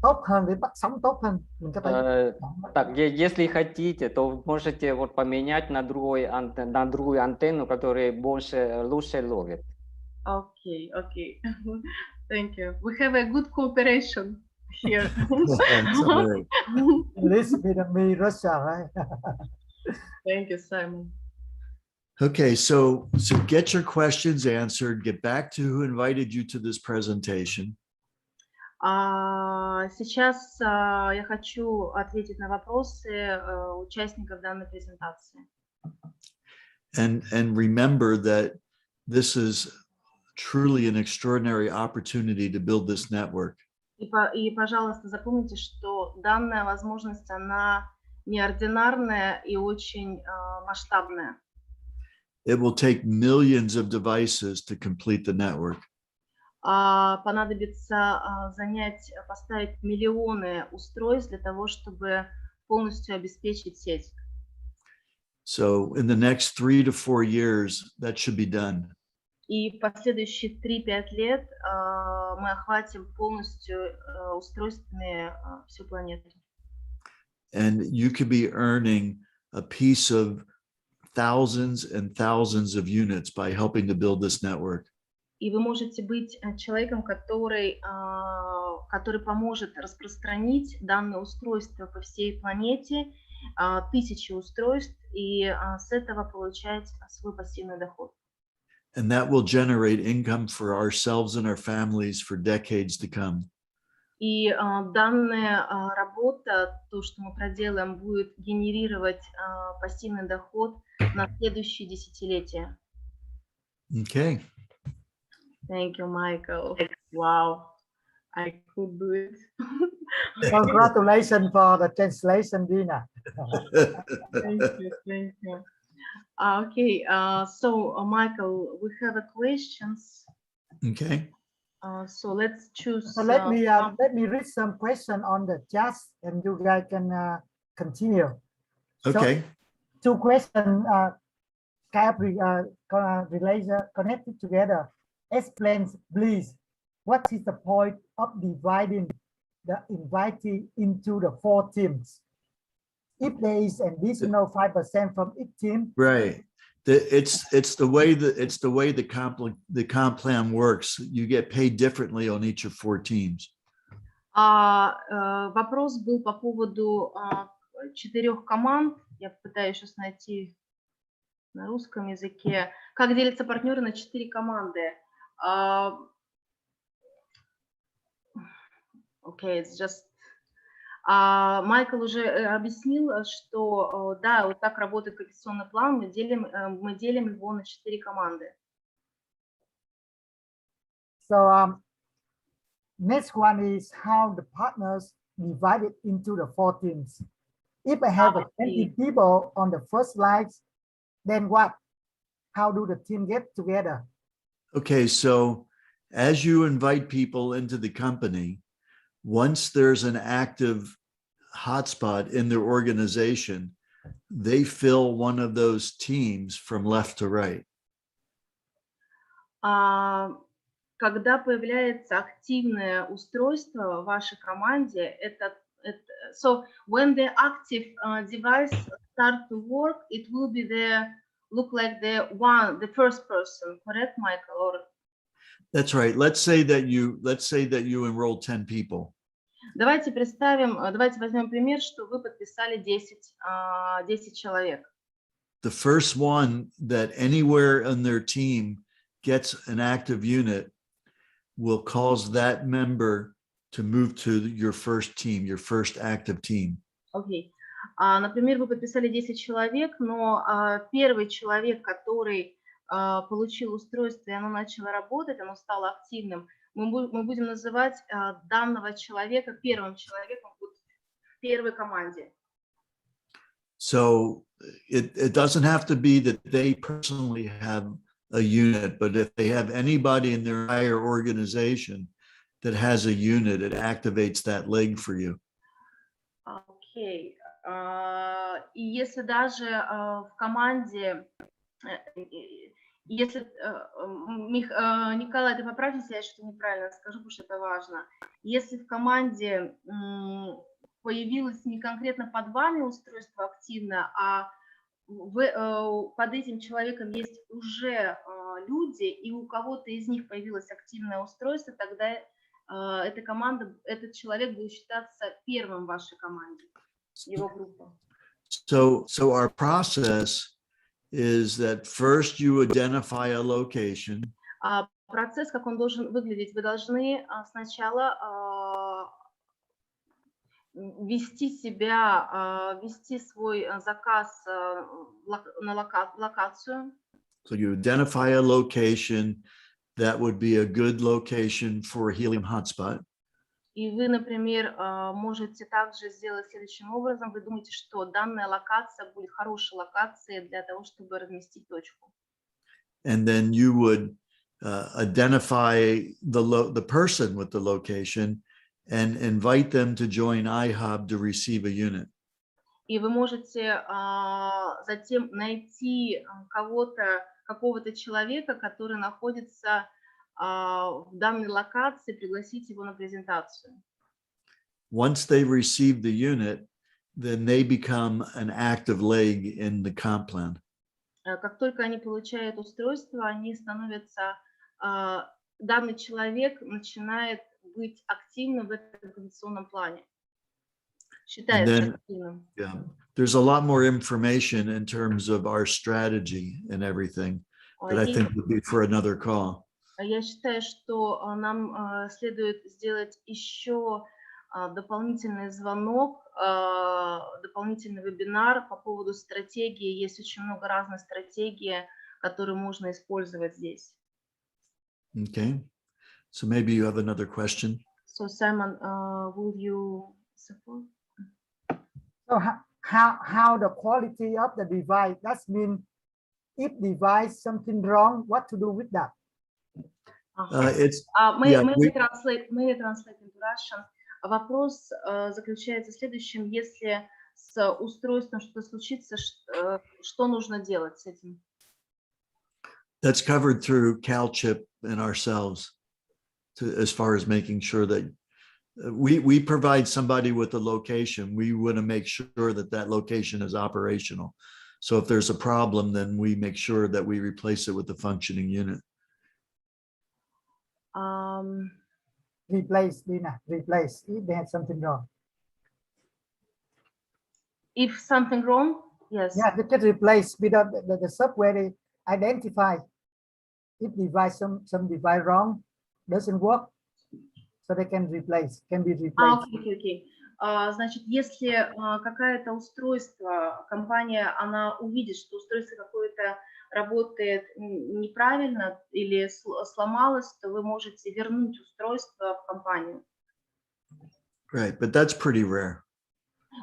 tốt hơn để bắt sóng tốt hơn. Mình có thể
Так, если хотите, то можете вот поменять на другую антенну, которая лучше ловит.
Okay. Thank you. We have a good cooperation here.
That's all right.
This with me Russia, right?
Thank you, Simon.
Okay, so get your questions answered. Get back to who invited you to this presentation.
Сейчас я хочу ответить на вопросы участников данной презентации.
And remember that this is truly an extraordinary opportunity to build this network.
И, пожалуйста, запомните, что данная возможность, она неординарная и очень масштабная.
It will take millions of devices to complete the network.
Понадобится поставить миллионы устройств для того, чтобы полностью обеспечить сеть.
So in the next 3 to 4 years, that should be done.
И в последующие 3-5 лет мы охватим полностью устройствами всю планету.
And you could be earning a piece of thousands and thousands of units by helping to build this network.
И вы можете быть человеком, который поможет распространить данное устройство по всей планете, тысячи устройств, и с этого получать свой пассивный доход.
And that will generate income for ourselves and our families for decades to come.
И данная работа, то, что мы проделаем, будет генерировать пассивный доход на следующие десятилетия.
Okay.
Thank you, Michael. Wow, I could do it.
Congratulations for the translation, Dina.
Thank you. Okay, so Michael, we have questions.
Okay.
So let's choose.
So let me read some question on the chat, and you guys can continue.
Okay.
So, 2 questions connected together. Explain, please, what is the point of dividing the invitee into the 4 teams? If there is an additional 5% from each team,
Right. It's the way the comp plan works. You get paid differently on each of 4 teams.
Вопрос был по поводу 4 команд. Я пытаюсь сейчас найти на русском языке. Как делятся партнеры на 4 команды? Okay, it's just. Майкл уже объяснил, что да, вот так работает компетиционный план. Мы делим его на 4 команды.
So next one is how the partners divided into the 4 teams. If I have 20 people on the first line, then what? How do the team get together?
Okay, so as you invite people into the company, once there's an active hotspot in their organization, they fill one of those teams from left to right.
Когда появляется активное устройство в вашей команде, so when the active device start to work, it will be look like the first person, correct, Michael? Or
that's right. Let's say that you enrolled 10 people.
Давайте возьмем пример, что вы подписали 10 человек.
The first one that anywhere on their team gets an active unit will cause that member to move to your first team, your first active team.
Okay. Например, вы подписали 10 человек, но первый человек, который получил устройство, и оно начало работать, оно стало активным, мы будем называть данного человека первым человеком в первой команде.
So it doesn't have to be that they personally have a unit, but if they have anybody in their entire organization that has a unit, it activates that leg for you.
Окей. И если даже в команде, если, Николай, ты поправь, если я что-то неправильно скажу, потому что это важно. Если в команде появилось не конкретно под вами устройство активно, а под этим человеком есть уже люди, и у кого-то из них появилось активное устройство, тогда эта команда, этот человек будет считаться первым в вашей команде, его группа.
So our process is that first you identify a location.
Процесс, как он должен выглядеть, вы должны сначала вести свой заказ на локацию.
So you identify a location that would be a good location for a helium hotspot.
И вы, например, можете также сделать следующим образом. Вы думаете, что данная локация будет хорошей локацией для того, чтобы разместить точку.
And then you would identify the person with the location and invite them to join iHub to receive a unit.
И вы можете затем найти какого-то человека, который находится в данной локации, пригласить его на презентацию.
Once they receive the unit, then they become an active leg in the comp plan.
Как только они получают устройство, они становятся, данный человек начинает быть активным в этом организационном плане. Считается активным.
Yeah, there's a lot more information in terms of our strategy and everything that I think would be for another call.
Я считаю, что нам следует сделать еще дополнительный звонок, дополнительный вебинар по поводу стратегии. Есть очень много разных стратегий, которые можно использовать здесь.
Okay, so maybe you have another question.
So Simon, will you support?
So how the quality of the device? That means if device something wrong, what to do with that?
May translate into Russian. Вопрос заключается в следующем: если с устройством что-то случится, что нужно делать с этим?
That's covered through CalChip and ourselves, as far as making sure that we provide somebody with a location. We want to make sure that that location is operational. So if there's a problem, then we make sure that we replace it with a functioning unit.
Replace, Lina, replace if they have something wrong.
If something wrong, yes.
Yeah, they can replace without the software. They identify if device some device wrong doesn't work, so they can be replaced.
Okay. Значит, если какое-то устройство, компания, она увидит, что устройство какое-то работает неправильно или сломалось, то вы можете вернуть устройство в компанию.
Right, but that's pretty rare.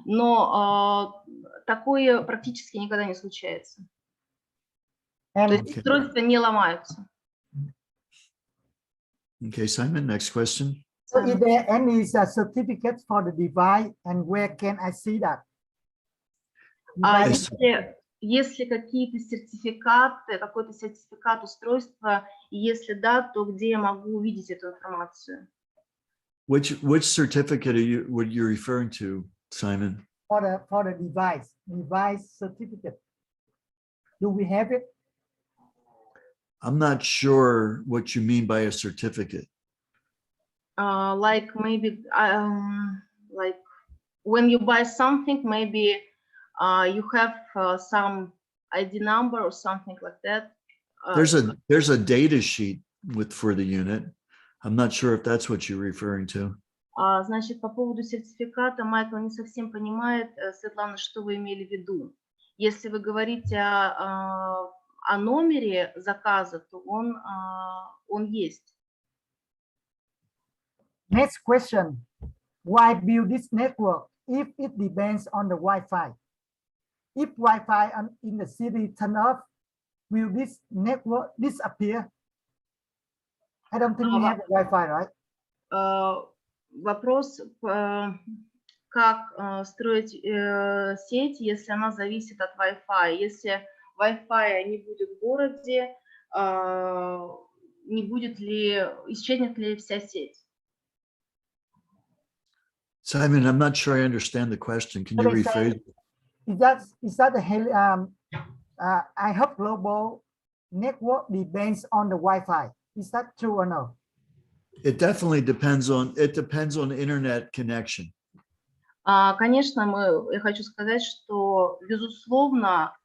Но такое практически никогда не случается. То есть устройства не ломаются.
Okay, Simon, next question.
So is there any certificate for the device, and where can I see that?
Если какие-то сертификаты, какой-то сертификат устройства, и если да, то где я могу увидеть эту информацию?
Which certificate were you referring to, Simon?
For the device certificate. Do we have it?
I'm not sure what you mean by a certificate.
Like maybe like when you buy something, maybe you have some ID number or something like that.
There's a data sheet for the unit. I'm not sure if that's what you're referring to.
Значит, по поводу сертификата Майкл не совсем понимает, Светлана, что вы имели в виду. Если вы говорите о номере заказа, то он есть.
Next question. Why build this network if it depends on the Wi-Fi. If Wi-Fi in the city turn off, will this network disappear? I don't think we have a Wi-Fi, right?
Вопрос, как строить сеть, если она зависит от Wi-Fi. Если Wi-Fi не будет в городе, не будет ли, исчезнет ли вся сеть?
Simon, I'm not sure I understand the question. Can you rephrase it?
Is that the iHub global network depends on the Wi-Fi? Is that true or no?
It definitely depends on internet connection.
Конечно, я хочу сказать, что, безусловно,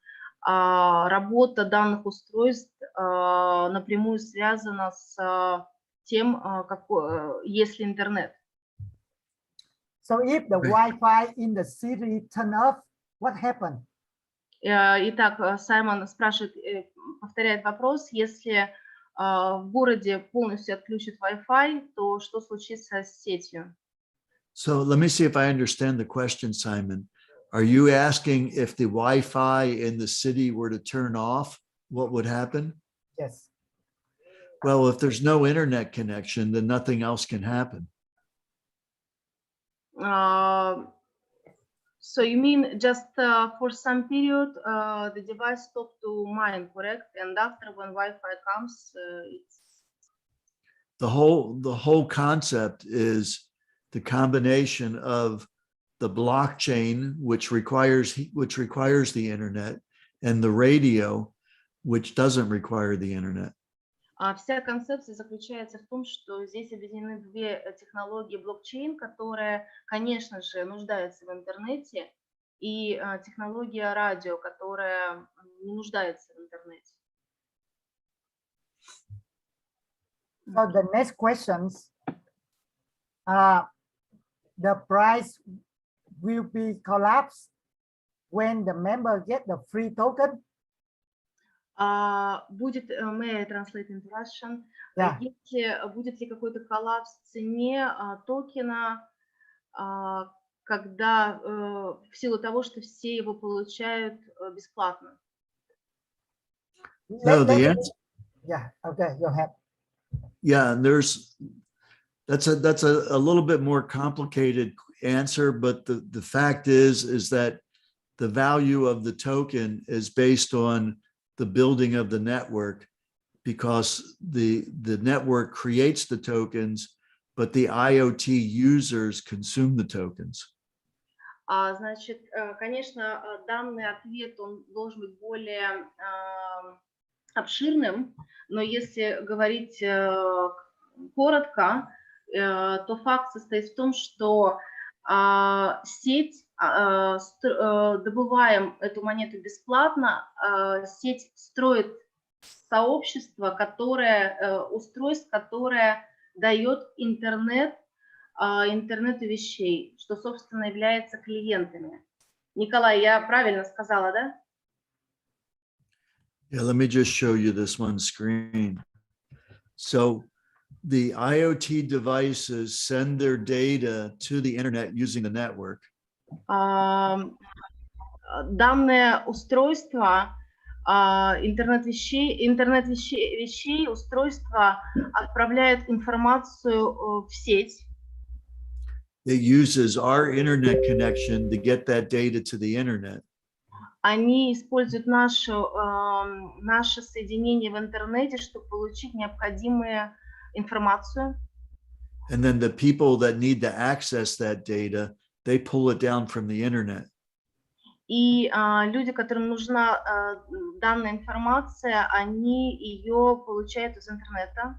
работа данных устройств напрямую связана с тем, есть ли интернет.
So if the Wi-Fi in the city turn off, what happened?
Итак, Саймон спрашивает, повторяет вопрос, если в городе полностью отключат Wi-Fi, то что случится с сетью?
So let me see if I understand the question, Simon. Are you asking if the Wi-Fi in the city were to turn off, what would happen?
Yes.
Well, if there's no internet connection, then nothing else can happen.
So you mean just for some period, the device stopped to mine, correct? And after when Wi-Fi comes, it's...
The whole concept is the combination of the blockchain, which requires the internet, and the radio, which doesn't require the internet.
Вся концепция заключается в том, что здесь объединены две технологии блокчейн, которая, конечно же, нуждается в интернете, и технология радио, которая не нуждается в интернете.
So the next questions, the price will be collapsed when the member get the free token.
Будет, may I translate into Russian?
Yeah.
Будет ли какой-то коллапс в цене токена, когда в силу того, что все его получают бесплатно?
No, the answer.
Yeah. Okay. Go ahead.
Yeah, that's a little bit more complicated answer, but the fact is that the value of the token is based on the building of the network, because the network creates the tokens, but the IoT users consume the tokens.
Значит, конечно, данный ответ, он должен быть более обширным, но если говорить коротко, то факт состоит в том, что сеть, добываем эту монету бесплатно, сеть строит сообщество, устройств, которое дает интернету вещей, что, собственно, является клиентами. Николай, я правильно сказала, да?
Yeah, let me just show you this one screen. So the IoT devices send their data to the internet using the network.
Данное устройство, интернет вещей, устройство отправляет информацию в сеть.
It uses our internet connection to get that data to the internet.
Они используют наше соединение в интернете, чтобы получить необходимую информацию.
And then the people that need to access that data, they pull it down from the internet.
И люди, которым нужна данная информация, они ее получают из интернета.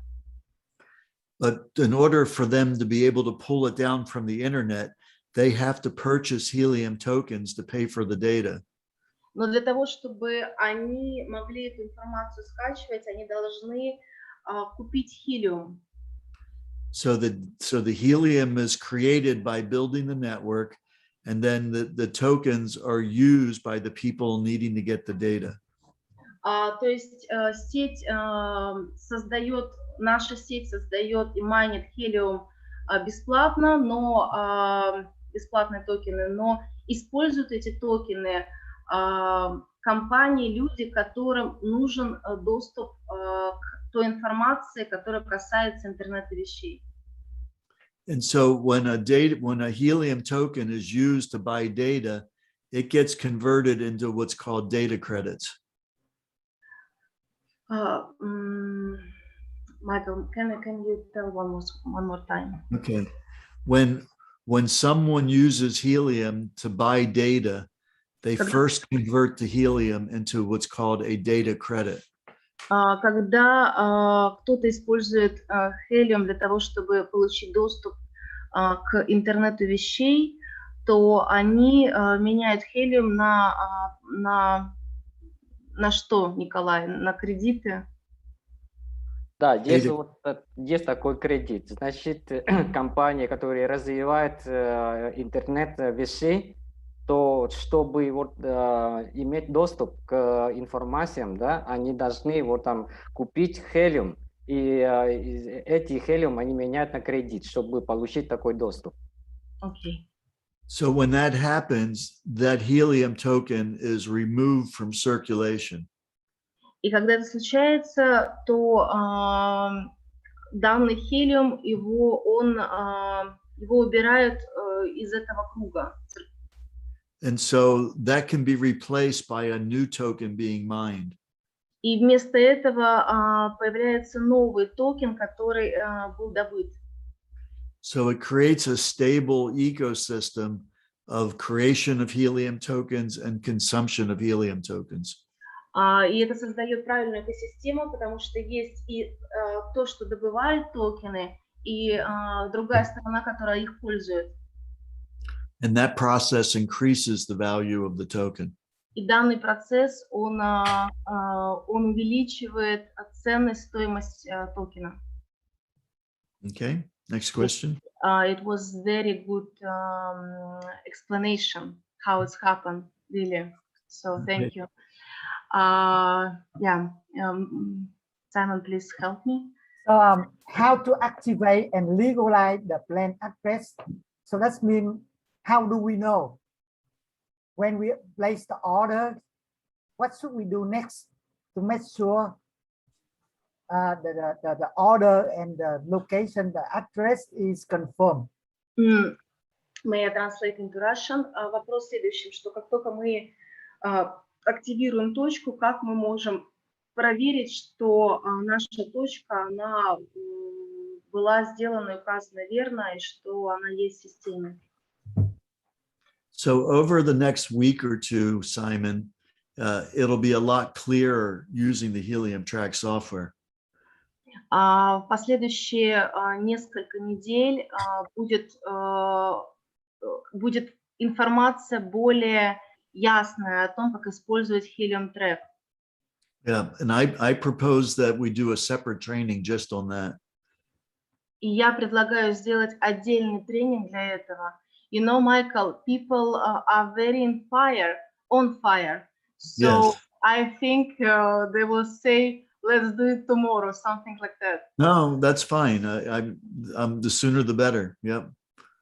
But in order for them to be able to pull it down from the internet, they have to purchase helium tokens to pay for the data.
Но для того, чтобы они могли эту информацию скачивать, они должны купить хелиум.
So the helium is created by building the network, and then the tokens are used by the people needing to get the data.
То есть наша сеть создает и майнит хелиум бесплатно, но бесплатные токены, но используют эти токены компании, люди, которым нужен доступ к той информации, которая касается интернета вещей.
And so when a helium token is used to buy data, it gets converted into what's called data credits.
Michael, can you tell one more time?
Okay. When someone uses helium to buy data, they first convert the helium into what's called a data credit.
Когда кто-то использует helium для того, чтобы получить доступ к интернету вещей, то они меняют helium на что, Николай? На кредиты?
Да, есть, есть такой кредит. Значит, компания, которая развивает интернет вещей, то чтобы иметь доступ к информациям, да, они должны купить helium, и эти helium они меняют на кредит, чтобы получить такой доступ.
Okay.
So when that happens, that helium token is removed from circulation.
И когда это случается, то данный helium его убирают из этого круга.
And so that can be replaced by a new token being mined.
И вместо этого появляется новый токен, который был добыт.
So it creates a stable ecosystem of creation of helium tokens and consumption of helium tokens.
И это создает правильную экосистему, потому что есть и то, что добывает токены, и другая сторона, которая их пользует.
And that process increases the value of the token.
И данный процесс, он увеличивает ценность, стоимость токена.
Okay, next question.
It was very good explanation how it's happened, really. So thank you. Simon, please help me.
So how to activate and legalize the plan address? So that means, how do we know when we place the order? What should we do next to make sure the order and the location, the address is confirmed?
May I translate into Russian? Вопрос в следующем, что как только мы активируем точку, как мы можем проверить, что наша точка, она была сделана и указана верно, и что она есть в системе.
So over the next week or two, Simon, it'll be a lot clearer using the Helium Track software.
В последующие несколько недель будет информация более ясная о том, как использовать Helium Track.
Yeah, and I propose that we do a separate training just on that.
И я предлагаю сделать отдельный тренинг для этого. You know, Michael, people are very on fire. So
Yes.
I think they will say, let's do it tomorrow, something like that.
No, that's fine. I'm the sooner the better. Yep.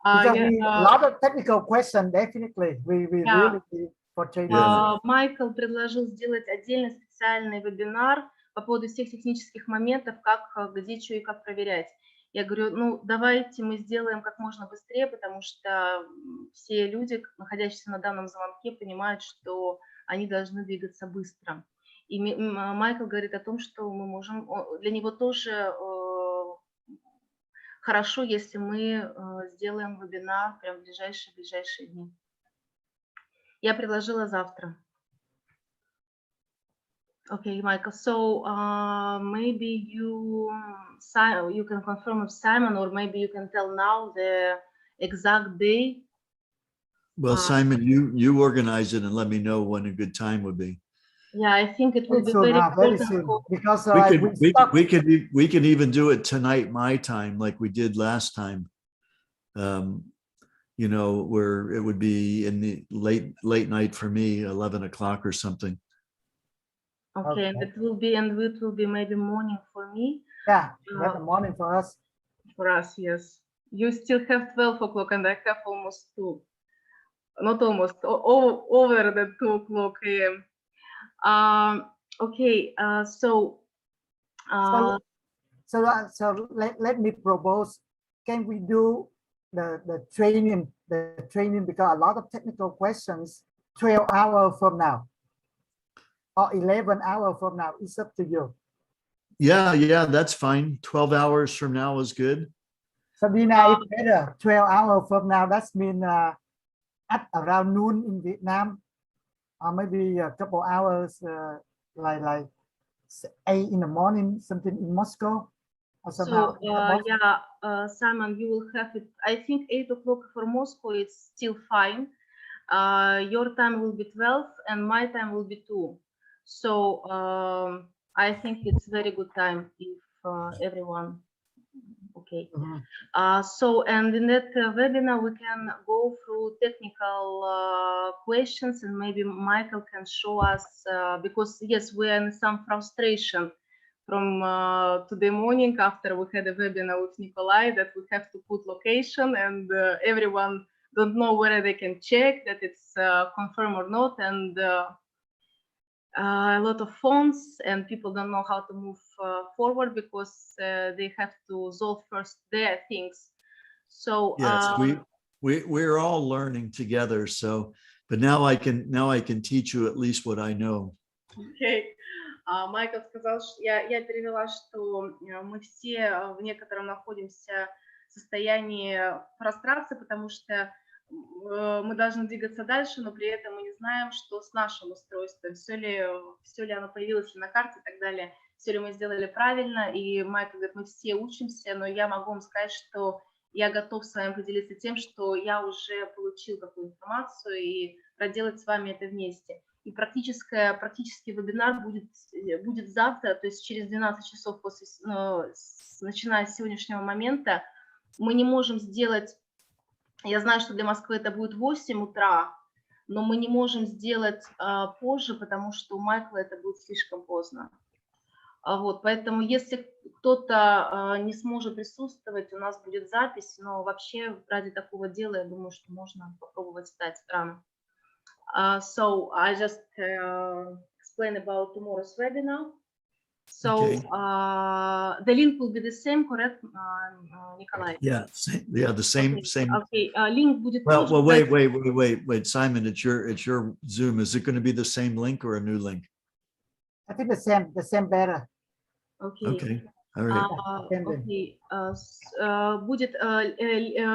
A lot of technical questions, definitely. We really need for training.
Майкл предложил сделать отдельный специальный вебинар по поводу всех технических моментов, как, где, что и как проверять. Я говорю, ну, давайте мы сделаем как можно быстрее, потому что все люди, находящиеся на данном звонке, понимают, что они должны двигаться быстро. И Майкл говорит о том, что мы можем, для него тоже хорошо, если мы сделаем вебинар прямо в ближайшие дни. Я предложила завтра. Okay, Michael. So maybe you can confirm with Simon, or maybe you can tell now the exact day.
Well, Simon, you organize it and let me know when a good time would be.
Yeah, I think it will be
very
important
soon, because
we can even do it tonight, my time, like we did last time. You know, where it would be in the late night for me, 11 o'clock or something.
Okay, and it will be maybe morning for me.
Yeah, the morning for us.
For us, yes. You still have 12 o'clock and I have almost 2. Not almost, over the 2 o'clock a.m. Okay, so
let me propose, can we do the training because a lot of technical questions 12 hours from now or 11 hours from now. It's up to you.
Yeah, that's fine. 12 hours from now is good.
Sabina, it's better 12 hours from now. That means at around noon in Vietnam, or maybe a couple hours like 8 in the morning, something in Moscow.
So Simon, you will have it. I think 8 o'clock for Moscow is still fine. Your time will be 12 and my time will be 2. So I think it's very good time if everyone. Okay. So, and in that webinar, we can go through technical questions, and maybe Michael can show us, because yes, we are in some frustration from today morning after we had a webinar with Nikolai that we have to put location, and everyone don't know whether they can check that it's confirmed or not, and a lot of phones, and people don't know how to move forward because they have to solve first their things. So
yes, we're all learning together. So, but now I can teach you at least what I know.
Okay. Майкл сказал, я перевела, что мы все в некотором находимся в состоянии фрустрации, потому что мы должны двигаться дальше, но при этом мы не знаем, что с нашим устройством, все ли оно появилось на карте и так далее, все ли мы сделали правильно. И Майкл говорит, мы все учимся, но я могу вам сказать, что я готов с вами поделиться тем, что я уже получил какую информацию и проделать с вами это вместе. И практический вебинар будет завтра, то есть через 12 часов начиная с сегодняшнего момента. Мы не можем сделать, я знаю, что для Москвы это будет 8 утра, но мы не можем сделать позже, потому что у Майкла это будет слишком поздно. Вот, поэтому если кто-то не сможет присутствовать, у нас будет запись, но вообще ради такого дела, я думаю, что можно попробовать встать рано. So I just explain about tomorrow's webinar. So
Okay.
The link will be the same, correct, Nikolai?
Yeah, the same.
Okay. Link будет
Well,
тоже.
wait, Simon, it's your Zoom. Is it going to be the same link or a new link?
I think the same better.
Okay. All right.
Okay. Будет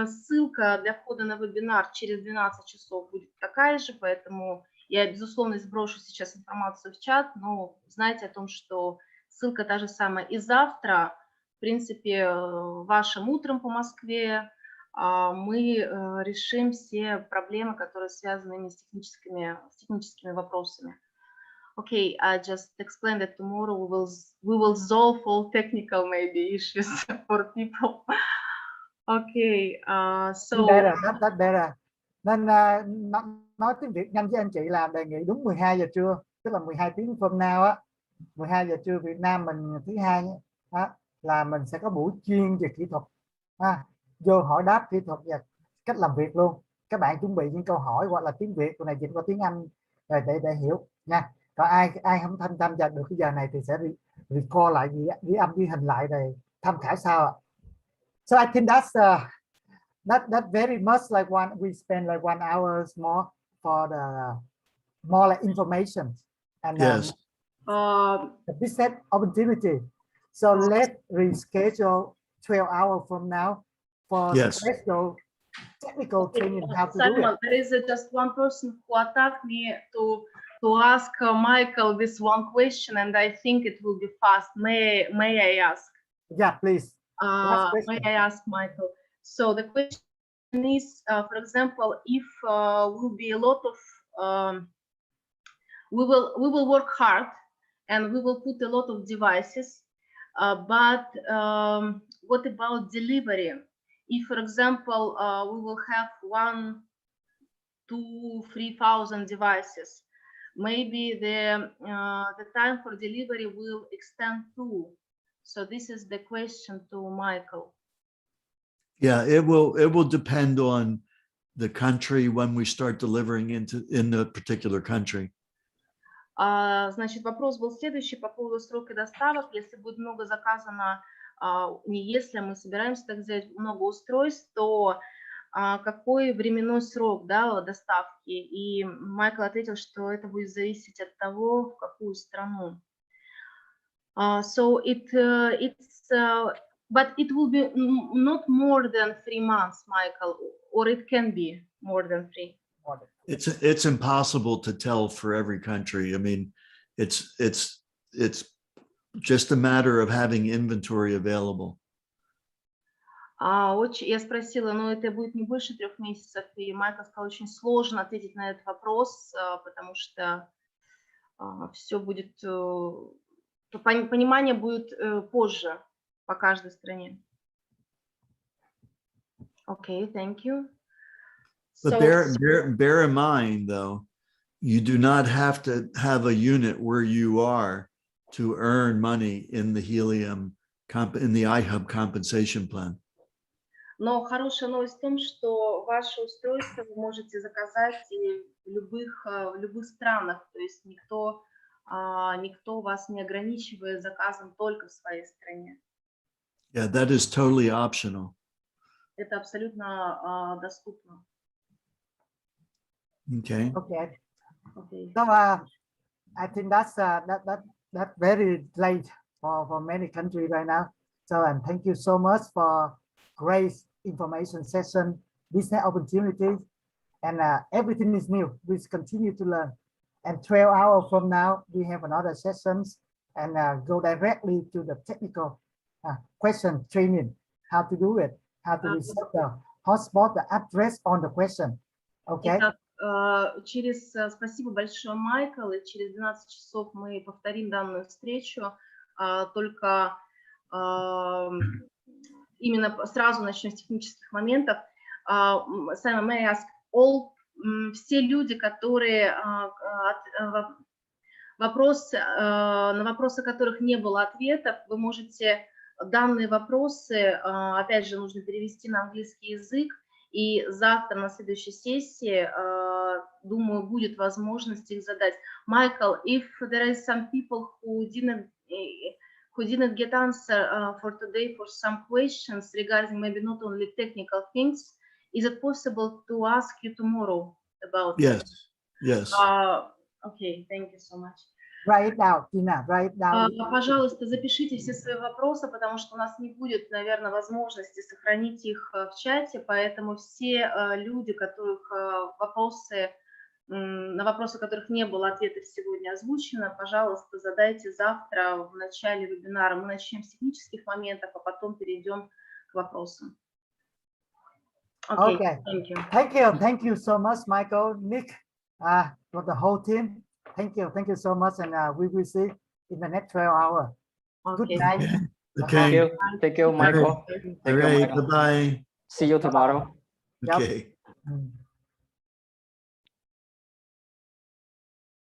ссылка для входа на вебинар через 12 часов будет такая же, поэтому я, безусловно, сброшу сейчас информацию в чат, но знайте о том, что ссылка та же самая. И завтра, в принципе, вашим утром по Москве мы решим все проблемы, которые связаны с техническими вопросами. Okay, I just explained that tomorrow we will solve all technical maybe issues for people. Okay, so
That's better. Nên nói tiếng Việt nhanh với anh chị là đề nghị đúng 12 giờ trưa, tức là 12 tiếng from now á, 12 giờ trưa Việt Nam mình thứ hai á, là mình sẽ có buổi chuyên về kỹ thuật, vô hỏi đáp kỹ thuật và cách làm việc luôn. Các bạn chuẩn bị những câu hỏi hoặc là tiếng Việt, này dịch qua tiếng Anh để hiểu nha. Còn ai không tham gia được cái giờ này thì sẽ record lại ghi âm ghi hình lại rồi tham khảo sau ạ. So I think that very much like we spend like 1 hour more for the more like information and
yes.
The business opportunity. So let's reschedule 12 hours from now for special technical training how to
Simon,
do it.
there is just one person who attacked me to ask Michael this one question, and I think it will be fast. May I ask?
Yeah, please.
May I ask Michael? So the question is, for example, if will be a lot of, we will work hard and we will put a lot of devices, but what about delivery? If, for example, we will have 1, 2, 3,000 devices, maybe the time for delivery will extend too. So this is the question to Michael.
Yeah, it will depend on the country when we start delivering in the particular country.
Значит, вопрос был следующий по поводу срока доставок. Если будет много заказано, не если, мы собираемся так взять много устройств, то какой временной срок, да, доставки? И Майкл ответил, что это будет зависеть от того, в какую страну. So but it will be not more than 3 months, Michael, or it can be more than 3.
It's impossible to tell for every country. I mean, it's just a matter of having inventory available.
Я спросила, но это будет не больше 3 месяцев, и Майкл сказал, очень сложно ответить на этот вопрос, потому что все будет, понимание будет позже по каждой стране. Okay, thank you.
But bear in mind, though, you do not have to have a unit where you are to earn money in the helium, in the iHub compensation plan.
Но хорошая новость в том, что ваше устройство вы можете заказать в любых странах, то есть никто вас не ограничивает заказом только в своей стране.
Yeah, that is totally optional.
Это абсолютно доступно.
Okay.
Okay.
Okay.
So I think that's very late for many countries right now. So and thank you so much for great information session, business opportunities, and everything is new. We continue to learn. And 12 hours from now, we have another sessions and go directly to the technical question training, how to do it, how to reset the hotspot, the address on the question. Okay.
Спасибо большое, Майкл, и через 12 часов мы повторим данную встречу, только именно сразу начнем с технических моментов. Simon, may I ask все люди, которые на вопросы которых не было ответов, вы можете данные вопросы, опять же, нужно перевести на английский язык, и завтра на следующей сессии, думаю, будет возможность их задать. Michael, if there is some people who didn't get answer for today for some questions regarding maybe not only technical things, is it possible to ask you tomorrow about
Yes, yes.
Okay, thank you so much.
Write down, Tina, write down.
Пожалуйста, запишите все свои вопросы, потому что у нас не будет, наверное, возможности сохранить их в чате, поэтому все люди, на вопросы которых не было ответов сегодня озвучено, пожалуйста, задайте завтра в начале вебинара. Мы начнем с технических моментов, а потом перейдем к вопросам.
Okay. Thank you so much, Michael, Nick, for the whole team. Thank you so much, and we will see in the next 12 hours. Good night.
Okay.
Thank you, Michael.
All right. Bye-bye.
See you tomorrow.
Okay.
Yep.